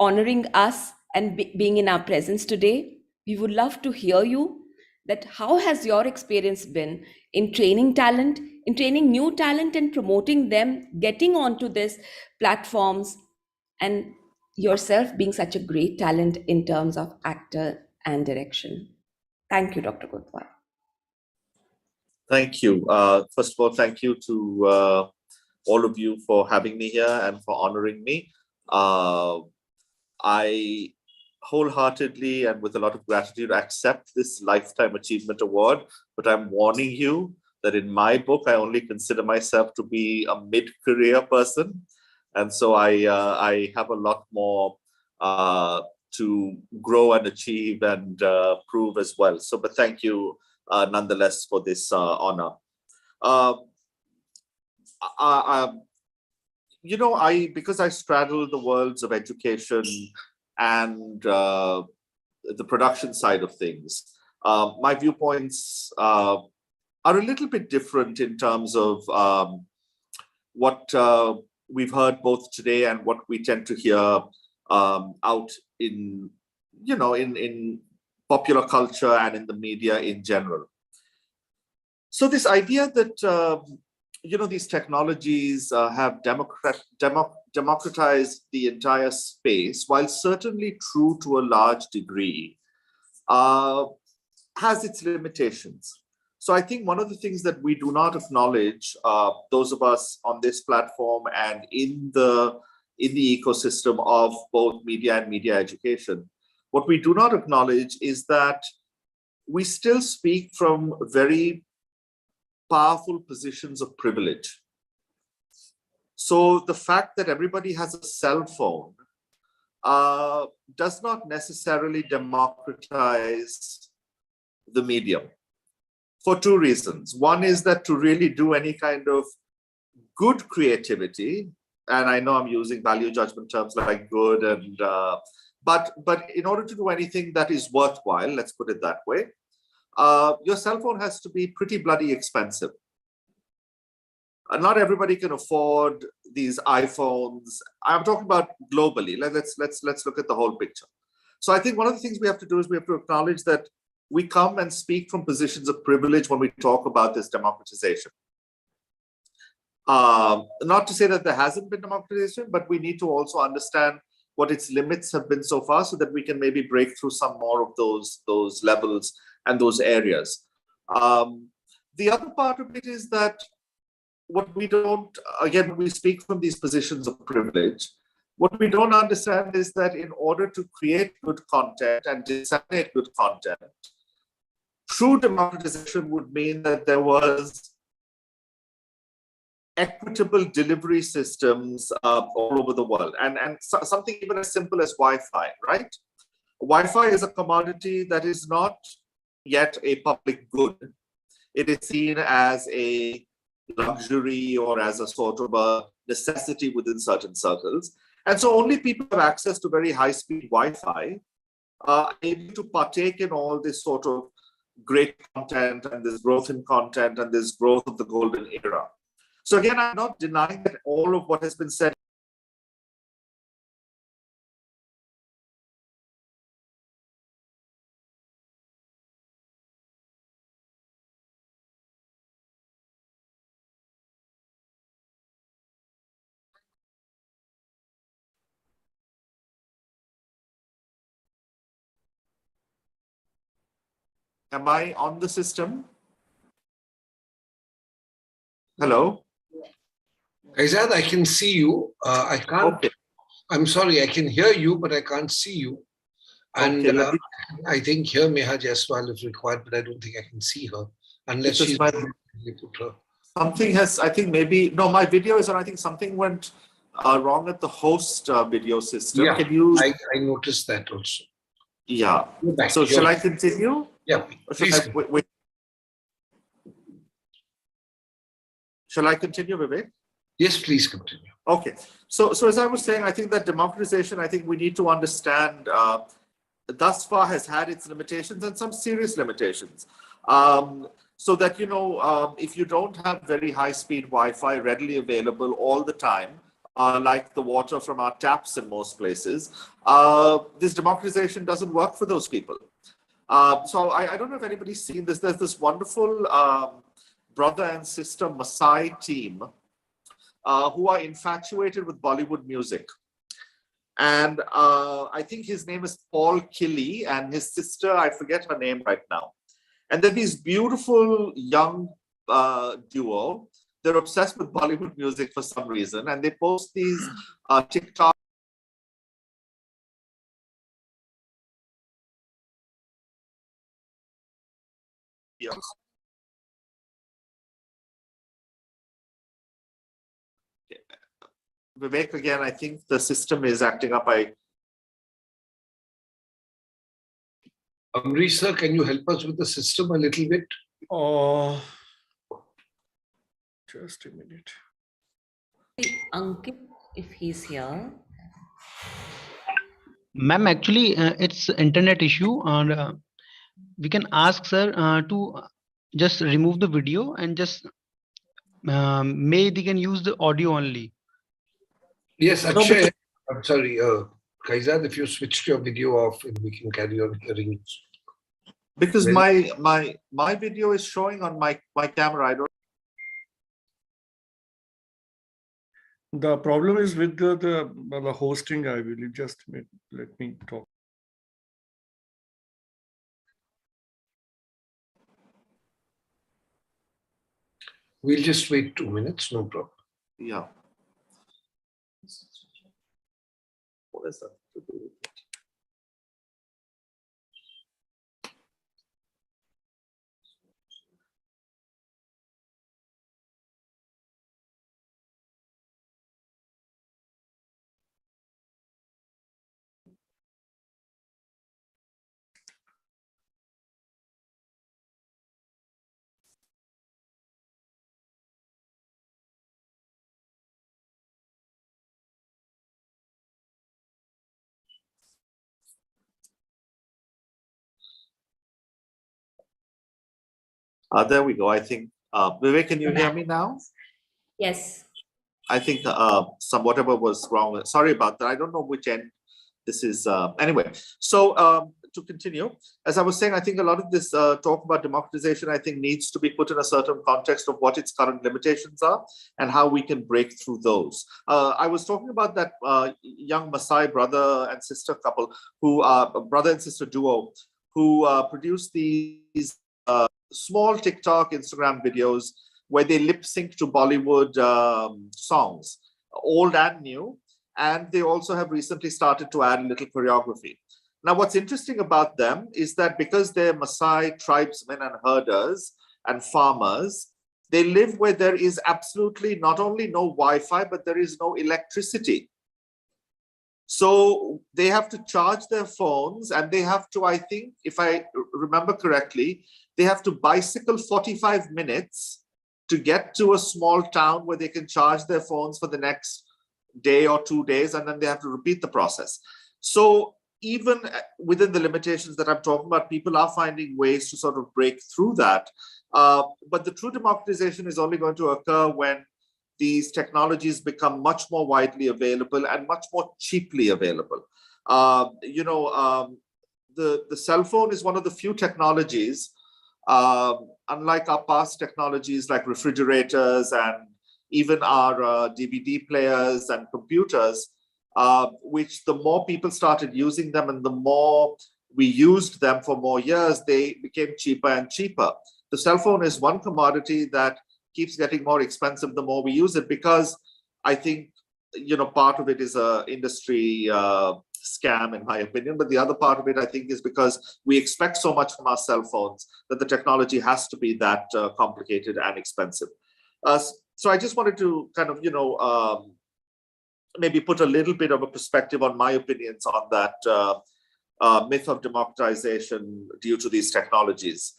honoring us and being in our presence today. We would love to hear you that how has your experience been in training talent, in training new talent and promoting them, getting onto these platforms, and yourself being such a great talent in terms of actor and direction. Thank you, Dr. Kotwal. Thank you. First of all, thank you to all of you for having me here and for honoring me. I wholeheartedly and with a lot of gratitude accept this Lifetime Achievement Award, but I'm warning you that in my book, I only consider myself to be a mid-career person. And so I have a lot more to grow and achieve and prove as well. So, but thank you nonetheless for this honor. Because I straddle the worlds of education and the production side of things, my viewpoints are a little bit different in terms of what we've heard both today and what we tend to hear out in popular culture and in the media in general. So this idea that these technologies have democratized the entire space, while certainly true to a large degree, has its limitations. So I think one of the things that we do not acknowledge, those of us on this platform and in the ecosystem of both media and media education, what we do not acknowledge is that we still speak from very powerful positions of privilege. So the fact that everybody has a cell phone does not necessarily democratize the medium for two reasons. One is that to really do any kind of good creativity, and I know I'm using value judgment terms like good and but in order to do anything that is worthwhile, let's put it that way, your cell phone has to be pretty bloody expensive. Not everybody can afford these iPhones. I'm talking about globally. Let's look at the whole picture. So I think one of the things we have to do is we have to acknowledge that we come and speak from positions of privilege when we talk about this democratization. Not to say that there hasn't been democratization, but we need to also understand what its limits have been so far so that we can maybe break through some more of those levels and those areas. The other part of it is that what we don't, again, when we speak from these positions of privilege, what we don't understand is that in order to create good content and disseminate good content, true democratization would mean that there was equitable delivery systems all over the world. And something even as simple as Wi-Fi, right? Wi-Fi is a commodity that is not yet a public good. It is seen as a luxury or as a sort of a necessity within certain circles. And so only people have access to very high-speed Wi-Fi are able to partake in all this sort of great content and this growth in content and this growth of the golden era. So again, I'm not denying that all of what has been said Am I on the system? Hello? Kaizad, I can see you. I can't. Okay. I'm sorry, I can hear you, but I can't see you. And Okay, let me, I think hear Meha Jaiswal if required, but I don't think I can see her unless because she's my, put her. something has, I think maybe, no, my video is on. I think something went wrong at the host video system. Yeah, Can you? I noticed that also. Yeah. Go back. So shall I continue? Yeah, Or shall please. I, wait? Shall I continue, Vivek? Yes, please continue. Okay. So as I was saying, I think that democratization, I think we need to understand thus far has had its limitations and some serious limitations. So that, you know, if you don't have very high speed Wi-Fi readily available all the time, like the water from our taps in most places, this democratization doesn't work for those people. So I don't know if anybody's seen this. There's this wonderful brother and sister Maasai team who are infatuated with Bollywood music. And I think his name is Paul Killy, and his sister, I forget her name right now. And they're these beautiful young duo. They're obsessed with Bollywood music for some reason, and they post these TikTok videos. Vivek, again, I think the system is acting up. Amrish sir, can you help us with the system a little bit? Just a minute. Ankit, if he's here. Ma'am, actually, it's internet issue, and we can ask sir to just remove the video and just may they can use the audio only. Yes, No, Akshay. I'm sorry, Kaizad, if you switched your video off, and we can carry on hearing you. because Well- my video is showing on my camera. I don't. The problem is with the hosting, I believe. Just let me talk. We'll just wait 2 minutes, no problem. Yeah. What is that? There we go. I think, Vivek, can you hear me now? Yes. I think whatever was wrong. Sorry about that. I don't know which end this is. Anyway, so to continue, as I was saying, I think a lot of this talk about democratization, I think, needs to be put in a certain context of what its current limitations are and how we can break through those. I was talking about that young Maasai brother and sister couple, who brother and sister duo, who produced these small TikTok, Instagram videos where they lip sync to Bollywood songs, old and new. And they also have recently started to add a little choreography. Now, what's interesting about them is that because they're Maasai tribesmen and herders and farmers, they live where there is absolutely not only no Wi-Fi, but there is no electricity. So they have to charge their phones, and they have to, I think, if I remember correctly, they have to bicycle 45 minutes to get to a small town where they can charge their phones for the next day or 2 days, and then they have to repeat the process. So even within the limitations that I'm talking about, people are finding ways to sort of break through that. But the true democratization is only going to occur when these technologies become much more widely available and much more cheaply available. The cell phone is one of the few technologies, unlike our past technologies like refrigerators and even our DVD players and computers, which the more people started using them and the more we used them for more years, they became cheaper and cheaper. The cell phone is one commodity that keeps getting more expensive the more we use it, because I think, part of it is a industry scam, in my opinion, but the other part of it, I think, is because we expect so much from our cell phones that the technology has to be that complicated and expensive. So I just wanted to kind of, maybe put a little bit of a perspective on my opinions on that myth of democratization due to these technologies.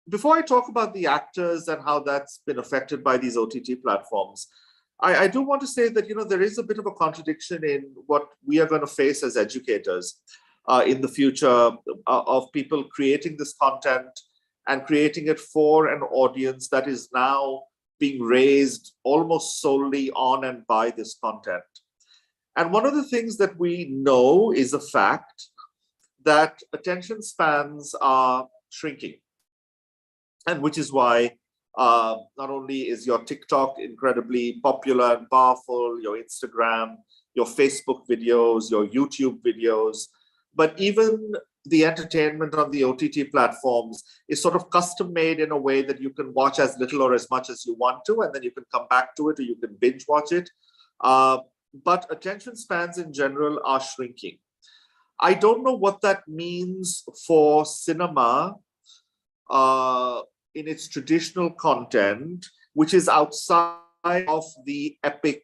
Before I talk about the actors and how that's been affected by these OTT platforms, I do want to say that, there is a bit of a contradiction in what we are going to face as educators in the future of people creating this content and creating it for an audience that is now being raised almost solely on and by this content. And one of the things that we know is a fact that attention spans are shrinking. And which is why not only is your TikTok incredibly popular and powerful, your Instagram, your Facebook videos, your YouTube videos, but even the entertainment on the OTT platforms is sort of custom made in a way that you can watch as little or as much as you want to, and then you can come back to it or you can binge watch it. But attention spans in general are shrinking. I don't know what that means for cinema in its traditional content, which is outside of the epic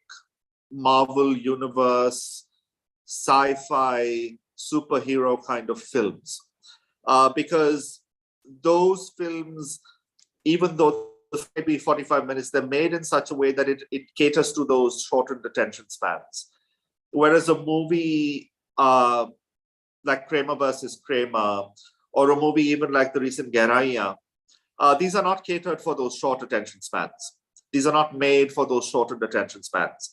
Marvel universe, sci-fi, superhero kind of films. Because those films, even though maybe 45 minutes, they're made in such a way that it caters to those shortened attention spans. Whereas a movie like Kramer versus Kramer, or a movie even like the recent Geraiya, these are not catered for those short attention spans. These are not made for those shortened attention spans.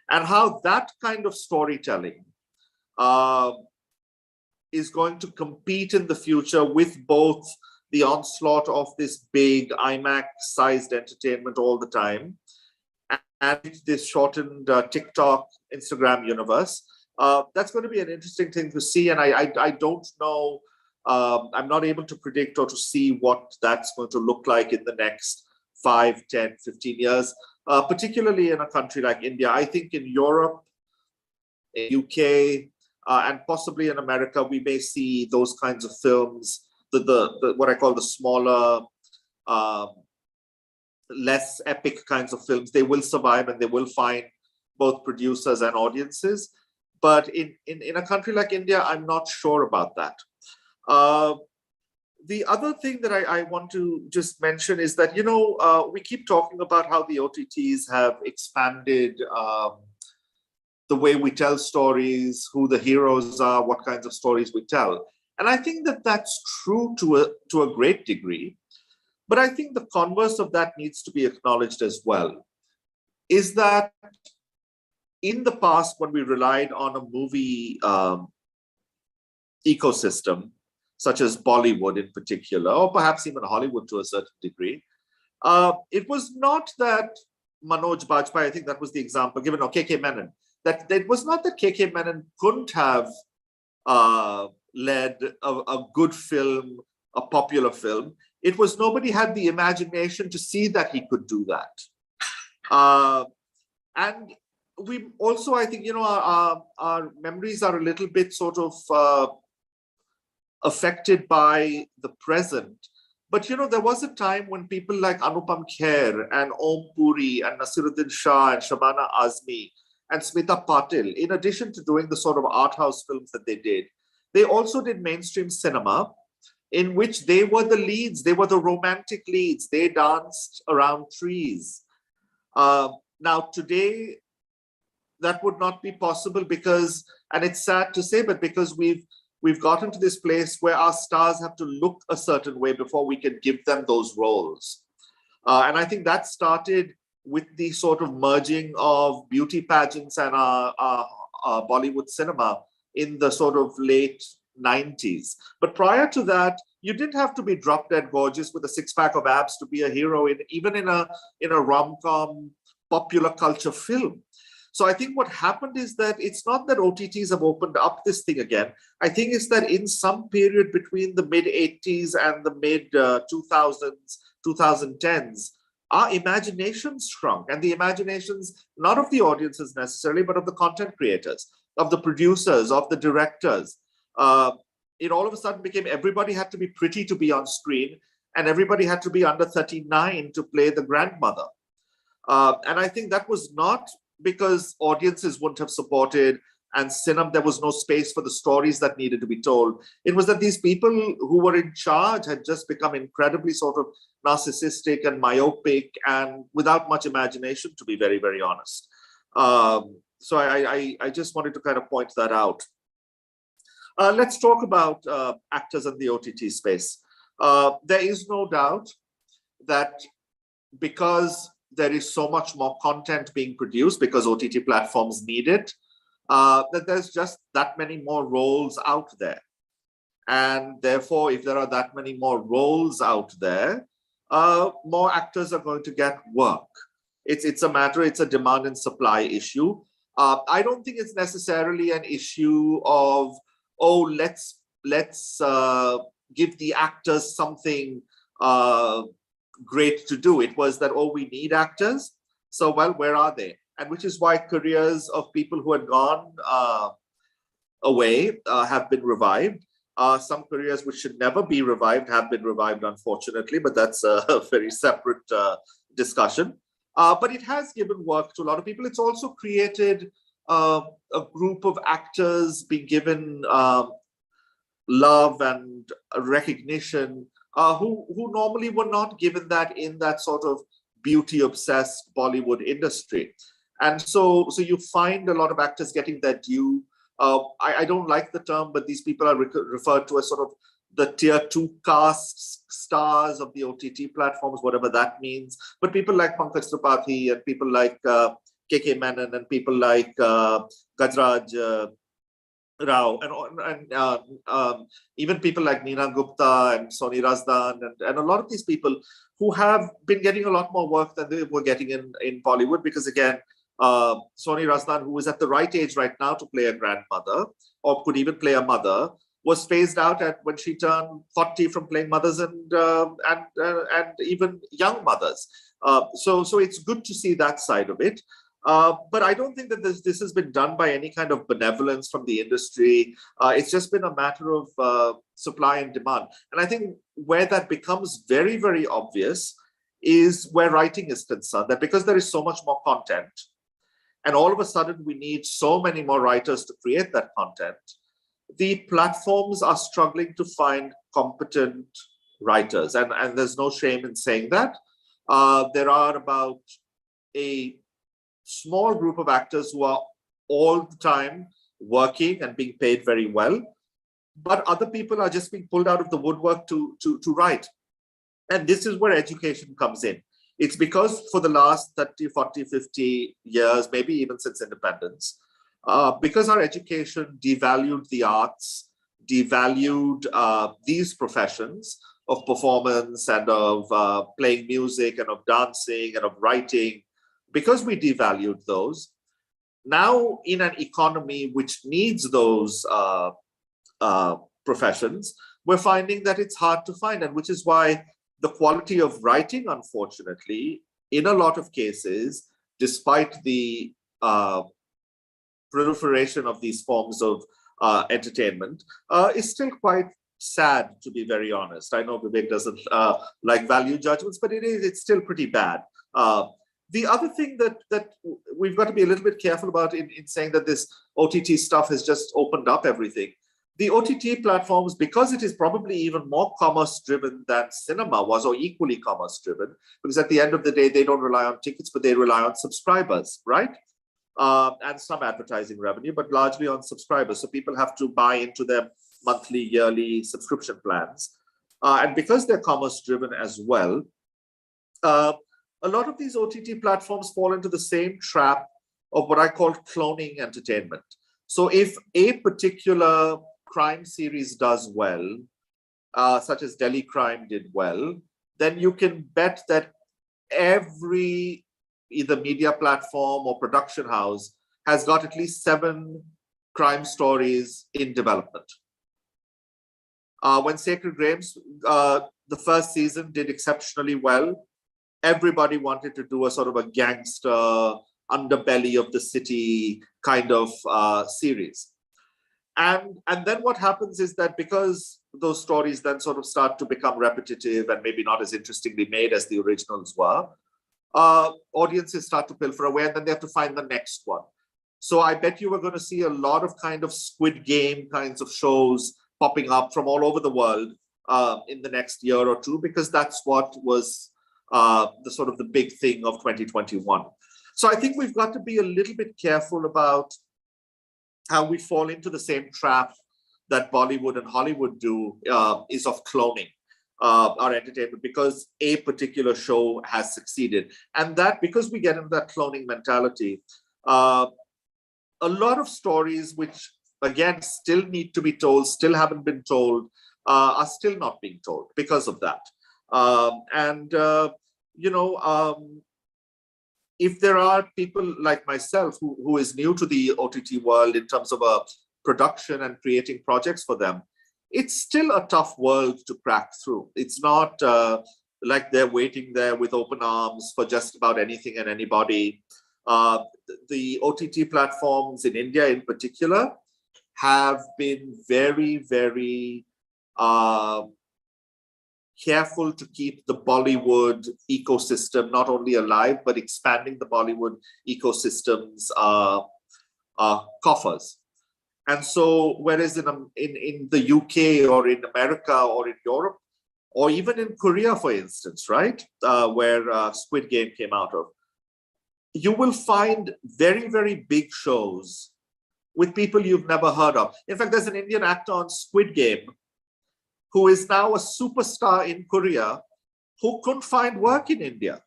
And how that kind of storytelling is going to compete in the future with both the onslaught of this big IMAX-sized entertainment all the time and this shortened TikTok, Instagram universe, that's going to be an interesting thing to see. And I don't know, I'm not able to predict or to see what that's going to look like in the next 5, 10, 15 years, particularly in a country like India. I think in Europe, in UK, and possibly in America, we may see those kinds of films, the what I call the smaller, less epic kinds of films. They will survive and they will find both producers and audiences. But in a country like India, I'm not sure about that. The other thing that I want to just mention is that, we keep talking about how the OTTs have expanded the way we tell stories, who the heroes are, what kinds of stories we tell. And I think that that's true to a great degree. But I think the converse of that needs to be acknowledged as well, is that in the past, when we relied on a movie ecosystem, such as Bollywood in particular, or perhaps even Hollywood to a certain degree, it was not that Manoj Bajpayee, I think that was the example given, or KK Menon, that it was not that KK Menon couldn't have led a good film, a popular film. It was nobody had the imagination to see that he could do that. And we also, I think, our memories are a little bit sort of affected by the present. But, there was a time when people like Anupam Kher and Om Puri and Nasiruddin Shah and Shabana Azmi and Smita Patil, in addition to doing the sort of art house films that they did, they also did mainstream cinema in which they were the leads. They were the romantic leads. They danced around trees. Now, today, that would not be possible because, and it's sad to say, but because we've gotten to this place where our stars have to look a certain way before we can give them those roles. And I think that started with the sort of merging of beauty pageants and our Bollywood cinema in the sort of late 90s. But prior to that, you didn't have to be drop dead gorgeous with a six-pack of abs to be a hero, even in a rom-com popular culture film. So I think what happened is that it's not that OTTs have opened up this thing again. I think it's that in some period between the mid 80s and the mid 2000s, 2010s, our imaginations shrunk, and the imaginations, not of the audiences necessarily, but of the content creators, of the producers, of the directors. It all of a sudden became everybody had to be pretty to be on screen, and everybody had to be under 39 to play the grandmother. And I think that was not because audiences wouldn't have supported and cinema, there was no space for the stories that needed to be told. It was that these people who were in charge had just become incredibly sort of narcissistic and myopic and without much imagination, to be very, very honest. So I just wanted to kind of point that out. Let's talk about actors in the OTT space. There is no doubt that because there is so much more content being produced, because OTT platforms need it, that there's just that many more roles out there. And therefore, if there are that many more roles out there, more actors are going to get work. It's a matter, it's a demand and supply issue. I don't think it's necessarily an issue of, oh, let's give the actors something great to do. It was that, oh, we need actors. So, well, where are they? And which is why careers of people who had gone away have been revived. Some careers which should never be revived have been revived, unfortunately, but that's a very separate discussion. But it has given work to a lot of people. It's also created a group of actors being given love and recognition who normally were not given that in that sort of beauty-obsessed Bollywood industry. And so you find a lot of actors getting their due. I don't like the term, but these people are referred to as sort of the tier 2 cast stars of the OTT platforms, whatever that means. But people like Pankaj Tripathi and people like KK Menon and people like Gajraj Rao and even people like Neena Gupta and Soni Razdan and a lot of these people who have been getting a lot more work than they were getting in Bollywood, because again, Soni Razdan, who is at the right age right now to play a grandmother or could even play a mother, was phased out when she turned 40 from playing mothers and even young mothers. So it's good to see that side of it. But I don't think that this has been done by any kind of benevolence from the industry. It's just been a matter of supply and demand. And I think where that becomes very, very obvious is where writing is concerned, that because there is so much more content, and all of a sudden we need so many more writers to create that content, the platforms are struggling to find competent writers. And there's no shame in saying that. There are about a small group of actors who are all the time working and being paid very well, but other people are just being pulled out of the woodwork to write. And this is where education comes in. It's because for the last 30, 40, 50 years, maybe even since independence, because our education devalued the arts, devalued these professions of performance and of playing music and of dancing and of writing, because we devalued those, now in an economy which needs those professions, we're finding that it's hard to find, and which is why the quality of writing, unfortunately, in a lot of cases, despite the proliferation of these forms of entertainment, is still quite sad, to be very honest. I know Vivek doesn't like value judgments, but it's still pretty bad. The other thing that we've got to be a little bit careful about in saying that this OTT stuff has just opened up everything. The OTT platforms, because it is probably even more commerce-driven than cinema was, or equally commerce-driven, because at the end of the day, they don't rely on tickets, but they rely on subscribers, right? And some advertising revenue, but largely on subscribers. So people have to buy into their monthly, yearly subscription plans. And because they're commerce-driven as well, a lot of these OTT platforms fall into the same trap of what I call cloning entertainment. So if a particular crime series does well, such as Delhi Crime did well, then you can bet that every either media platform or production house has got at least 7 crime stories in development. When Sacred Games, the first season did exceptionally well, everybody wanted to do a sort of a gangster underbelly of the city kind of series. And then what happens is that because those stories then sort of start to become repetitive and maybe not as interestingly made as the originals were, audiences start to pilfer away, and then they have to find the next one. So I bet you we're going to see a lot of kind of Squid Game kinds of shows popping up from all over the world in the next year or two, because that's what was the sort of the big thing of 2021. So I think we've got to be a little bit careful about how we fall into the same trap that Bollywood and Hollywood do, is of cloning our entertainment because a particular show has succeeded. And that, because we get into that cloning mentality, a lot of stories which, again, still need to be told, still haven't been told, are still not being told because of that. If there are people like myself who is new to the OTT world in terms of production and creating projects for them, it's still a tough world to crack through. It's not like they're waiting there with open arms for just about anything and anybody. The OTT platforms in India in particular have been very, very careful to keep the Bollywood ecosystem not only alive, but expanding the Bollywood ecosystem's coffers. And so, whereas in the UK or in America or in Europe, or even in Korea, for instance, right, where Squid Game came out of, you will find very, very big shows with people you've never heard of. In fact, there's an Indian actor on Squid Game who is now a superstar in Korea who couldn't find work in India.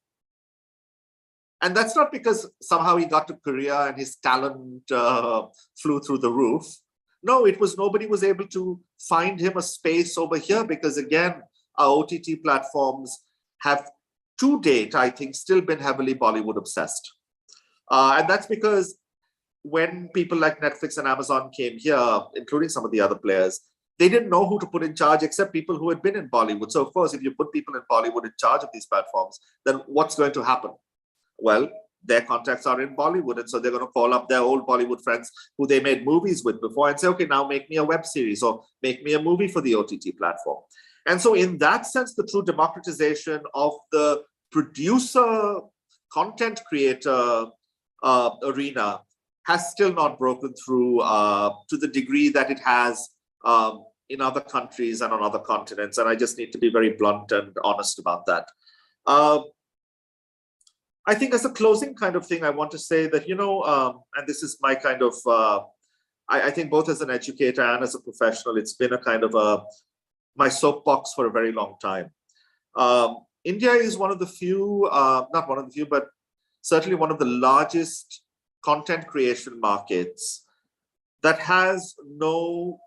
And that's not because somehow he got to Korea and his talent flew through the roof. No, it was nobody was able to find him a space over here because, again, our OTT platforms have, to date, I think, still been heavily Bollywood obsessed. And that's because when people like Netflix and Amazon came here, including some of the other players, they didn't know who to put in charge except people who had been in Bollywood. So, of course, if you put people in Bollywood in charge of these platforms, then what's going to happen? Well, their contacts are in Bollywood. And so they're going to call up their old Bollywood friends who they made movies with before and say, okay, now make me a web series or make me a movie for the OTT platform. And so in that sense, the true democratization of the producer, content creator arena has still not broken through to the degree that it has in other countries and on other continents. And I just need to be very blunt and honest about that. I think as a closing kind of thing, I want to say that, and this is my kind of, I think both as an educator and as a professional, it's been a kind of my soapbox for a very long time. India is one of the few, not one of the few, but certainly one of the largest content creation markets that has no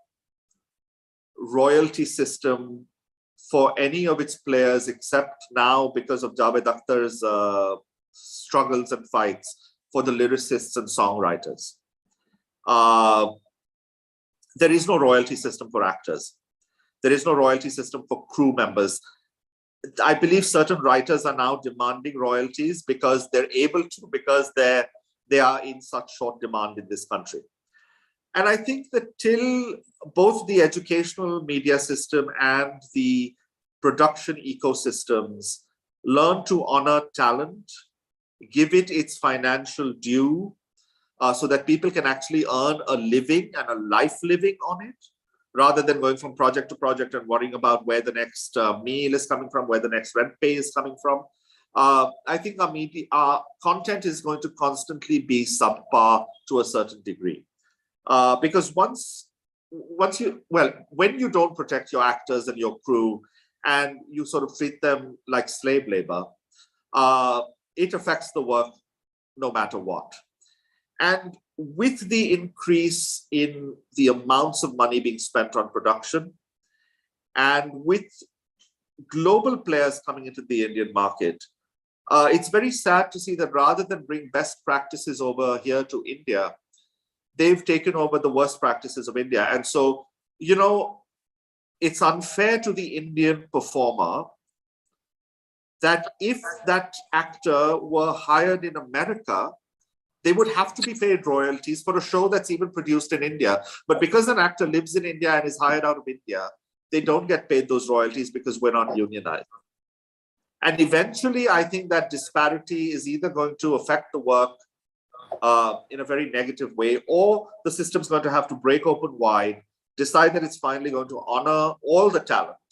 royalty system for any of its players, except now because of Javed Akhtar's struggles and fights for the lyricists and songwriters. There is no royalty system for actors. There is no royalty system for crew members. I believe certain writers are now demanding royalties because they're able to, because they are in such short demand in this country. And I think that till both the educational media system and the production ecosystems learn to honor talent, give it its financial due, so that people can actually earn a living and a life living on it, rather than going from project to project and worrying about where the next meal is coming from, where the next rent pay is coming from. I think our content is going to constantly be subpar to a certain degree. Because when you don't protect your actors and your crew and you sort of treat them like slave labor, it affects the work no matter what. And with the increase in the amounts of money being spent on production, and with global players coming into the Indian market, it's very sad to see that rather than bring best practices over here to India, they've taken over the worst practices of India. And so, you know, it's unfair to the Indian performer that if that actor were hired in America, they would have to be paid royalties for a show that's even produced in India. But because an actor lives in India and is hired out of India, they don't get paid those royalties because we're not unionized. And eventually, I think that disparity is either going to affect the work in a very negative way, or the system's going to have to break open wide, decide that it's finally going to honor all the talent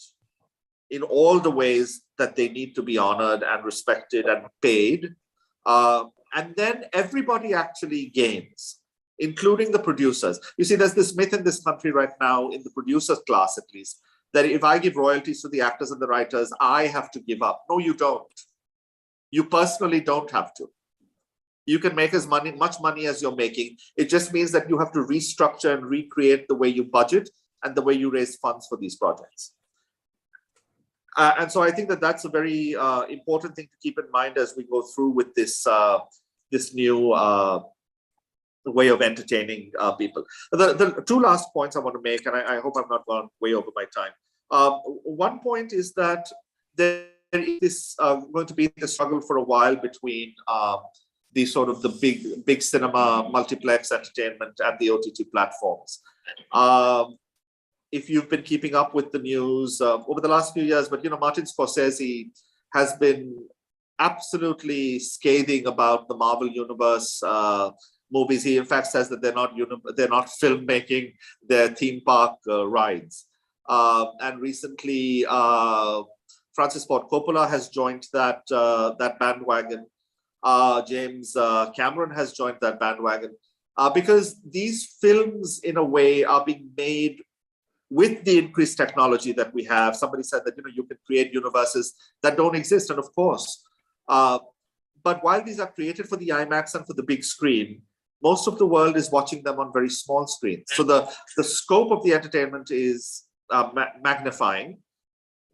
in all the ways that they need to be honored and respected and paid. And then everybody actually gains, including the producers. You see, there's this myth in this country right now, in the producers class at least, that if I give royalties to the actors and the writers, I have to give up. No, you don't. You personally don't have to. You can make as much money as you're making. It just means that you have to restructure and recreate the way you budget and the way you raise funds for these projects. And so I think that that's a very important thing to keep in mind as we go through with this this new way of entertaining people. The two last points I want to make, and I hope I've not gone way over my time. One point is that there is going to be the struggle for a while between the sort of the big cinema, multiplex entertainment and the OTT platforms. If you've been keeping up with the news over the last few years, but you know, Martin Scorsese has been absolutely scathing about the Marvel Universe movies. He in fact says that they're not filmmaking, they're theme park rides. And recently, Francis Ford Coppola has joined that bandwagon. James Cameron has joined that bandwagon because these films, in a way, are being made with the increased technology that we have. Somebody said that, you know, you can create universes that don't exist, and of course. But while these are created for the IMAX and for the big screen, most of the world is watching them on very small screens. So the scope of the entertainment is magnifying,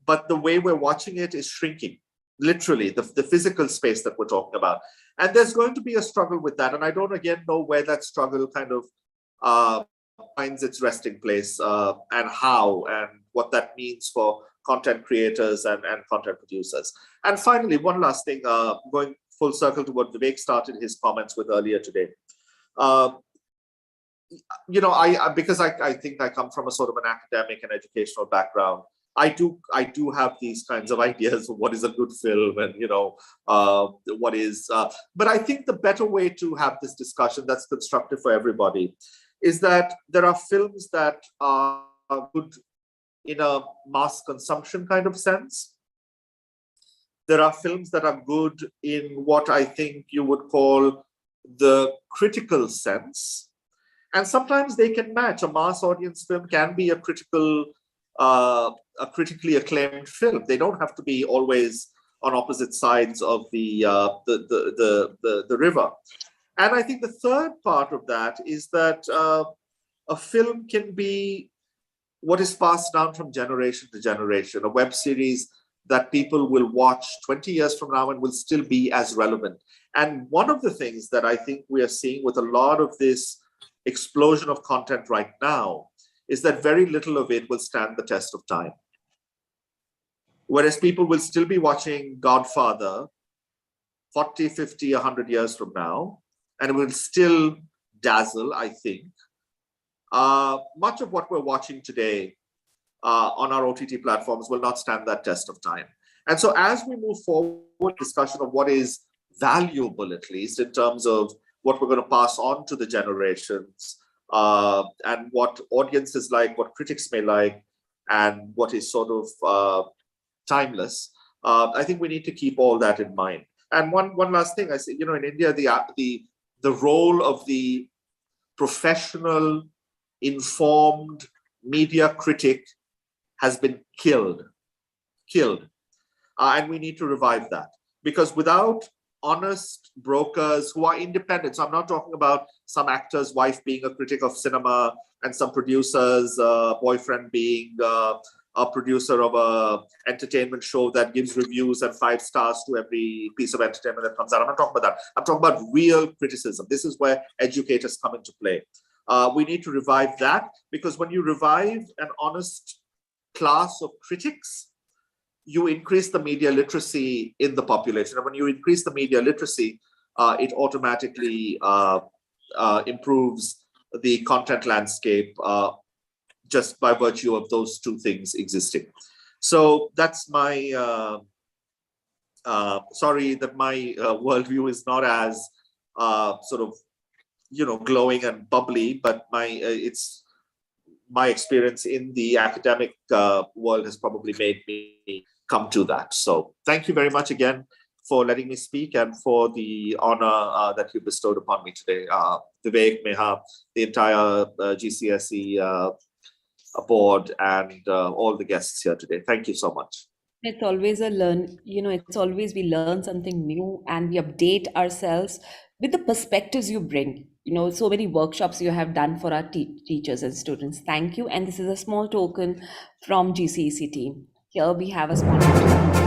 but the way we're watching it is shrinking, literally, the physical space that we're talking about. And there's going to be a struggle with that. And I don't, again, know where that struggle kind of finds its resting place and how and what that means for content creators and content producers. And finally, one last thing, going full circle to what Vivek started his comments with earlier today. You know, because I think I come from a sort of an academic and educational background, I do have these kinds of ideas of what is a good film and, you know, what is, but I think the better way to have this discussion that's constructive for everybody is that there are films that are good in a mass consumption kind of sense. There are films that are good in what I think you would call the critical sense. And sometimes they can match. A mass audience film can be a critically acclaimed film. They don't have to be always on opposite sides of the river. And I think the third part of that is that a film can be what is passed down from generation to generation, a web series that people will watch 20 years from now and will still be as relevant. And one of the things that I think we are seeing with a lot of this explosion of content right now is that very little of it will stand the test of time. Whereas people will still be watching Godfather 40, 50, 100 years from now, and it will still dazzle, I think. Much of what we're watching today on our OTT platforms will not stand that test of time. And so as we move forward, discussion of what is valuable, at least in terms of what we're going to pass on to the generations, and what audiences like, what critics may like, and what is sort of timeless, I think we need to keep all that in mind. And one last thing, I say, you know, in India, the role of the professional, informed media critic has been killed. And we need to revive that, because without honest brokers who are independent, so I'm not talking about some actor's wife being a critic of cinema and some producer's boyfriend being a producer of a entertainment show that gives reviews and 5 stars to every piece of entertainment that comes out. I'm not talking about that. I'm talking about real criticism. This is where educators come into play. We need to revive that, because when you revive an honest class of critics, you increase the media literacy in the population. And when you increase the media literacy, it automatically improves the content landscape just by virtue of those two things existing. So that's my, sorry that my worldview is not as sort of, glowing and bubbly, but it's my experience in the academic world has probably made me come to that. So thank you very much again for letting me speak and for the honor that you bestowed upon me today. Vivek, Meha, the entire GCSE board, and all the guests here today. Thank you so much. It's always it's always we learn something new and we update ourselves with the perspectives you bring. So many workshops you have done for our teachers and students. Thank you. And this is a small token from GCEC team. Here we have a small token.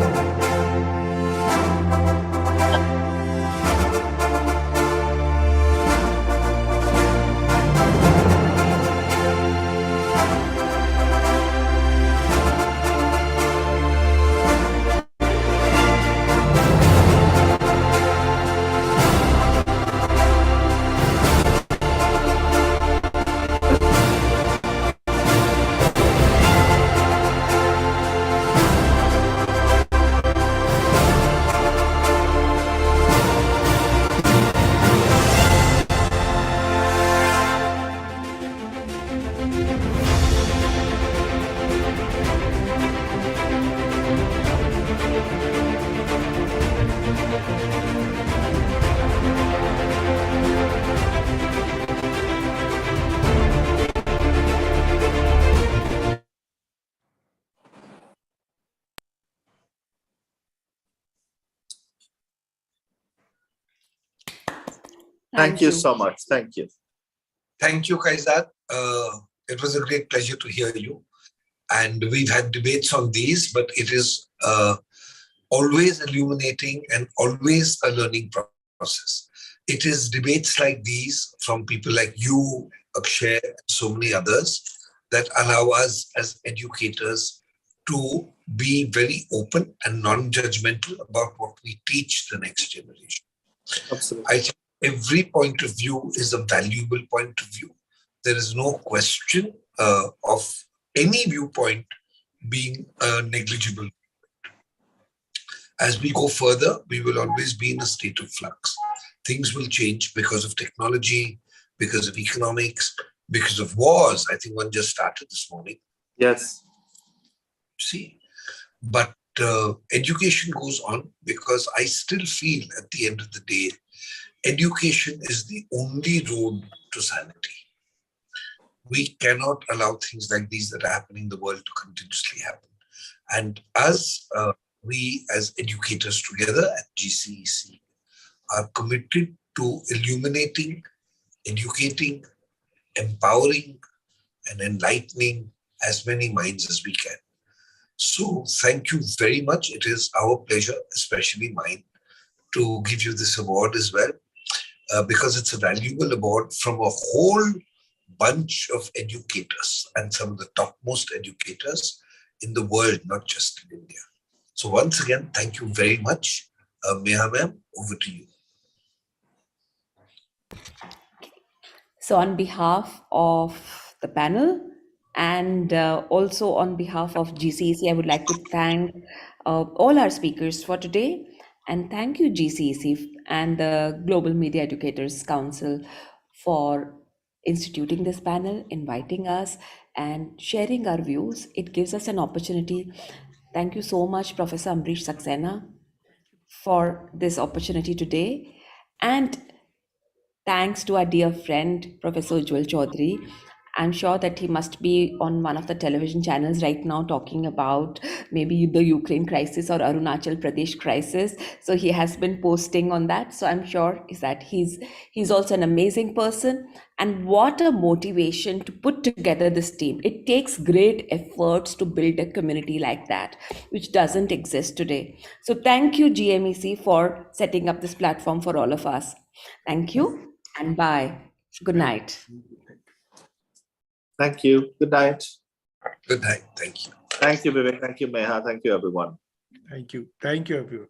Thank you so much. Thank you. Thank you, Kaizad. It was a great pleasure to hear you. And we've had debates on these, but it is always illuminating and always a learning process. It is debates like these from people like you, Akshay, and so many others that allow us as educators to be very open and non-judgmental about what we teach the next generation. Absolutely. I think every point of view is a valuable point of view. There is no question of any viewpoint being negligible. As we go further, we will always be in a state of flux. Things will change because of technology, because of economics, because of wars. I think one just started this morning. Yes. See, but education goes on because I still feel at the end of the day, education is the only road to sanity. We cannot allow things like these that are happening in the world to continuously happen. And we as educators together at GCEC are committed to illuminating, educating, empowering, and enlightening as many minds as we can. So thank you very much. It is our pleasure, especially mine, to give you this award as well, because it's a valuable award from a whole bunch of educators and some of the topmost educators in the world, not just in India. So once again, thank you very much. Meha ma'am, over to you. So on behalf of the panel and also on behalf of GCEC, I would like to thank all our speakers for today. And thank you, GCEC and the Global Media Educators Council for instituting this panel, inviting us and sharing our views. It gives us an opportunity. Thank you so much, Professor Ambrish Saxena, for this opportunity today. And thanks to our dear friend, Professor Ujjwal Chaudhary. I'm sure that he must be on one of the television channels right now talking about maybe the Ukraine crisis or Arunachal Pradesh crisis. So he has been posting on that. So I'm sure is that he's also an amazing person. And what a motivation to put together this team. It takes great efforts to build a community like that, which doesn't exist today. So thank you, GMEC, for setting up this platform for all of us. Thank you and bye. Good night. Thank you. Good night. Good night. Thank you. Thank you, Vivek. Thank you, Meha. Thank you, everyone. Thank you. Thank you, everyone.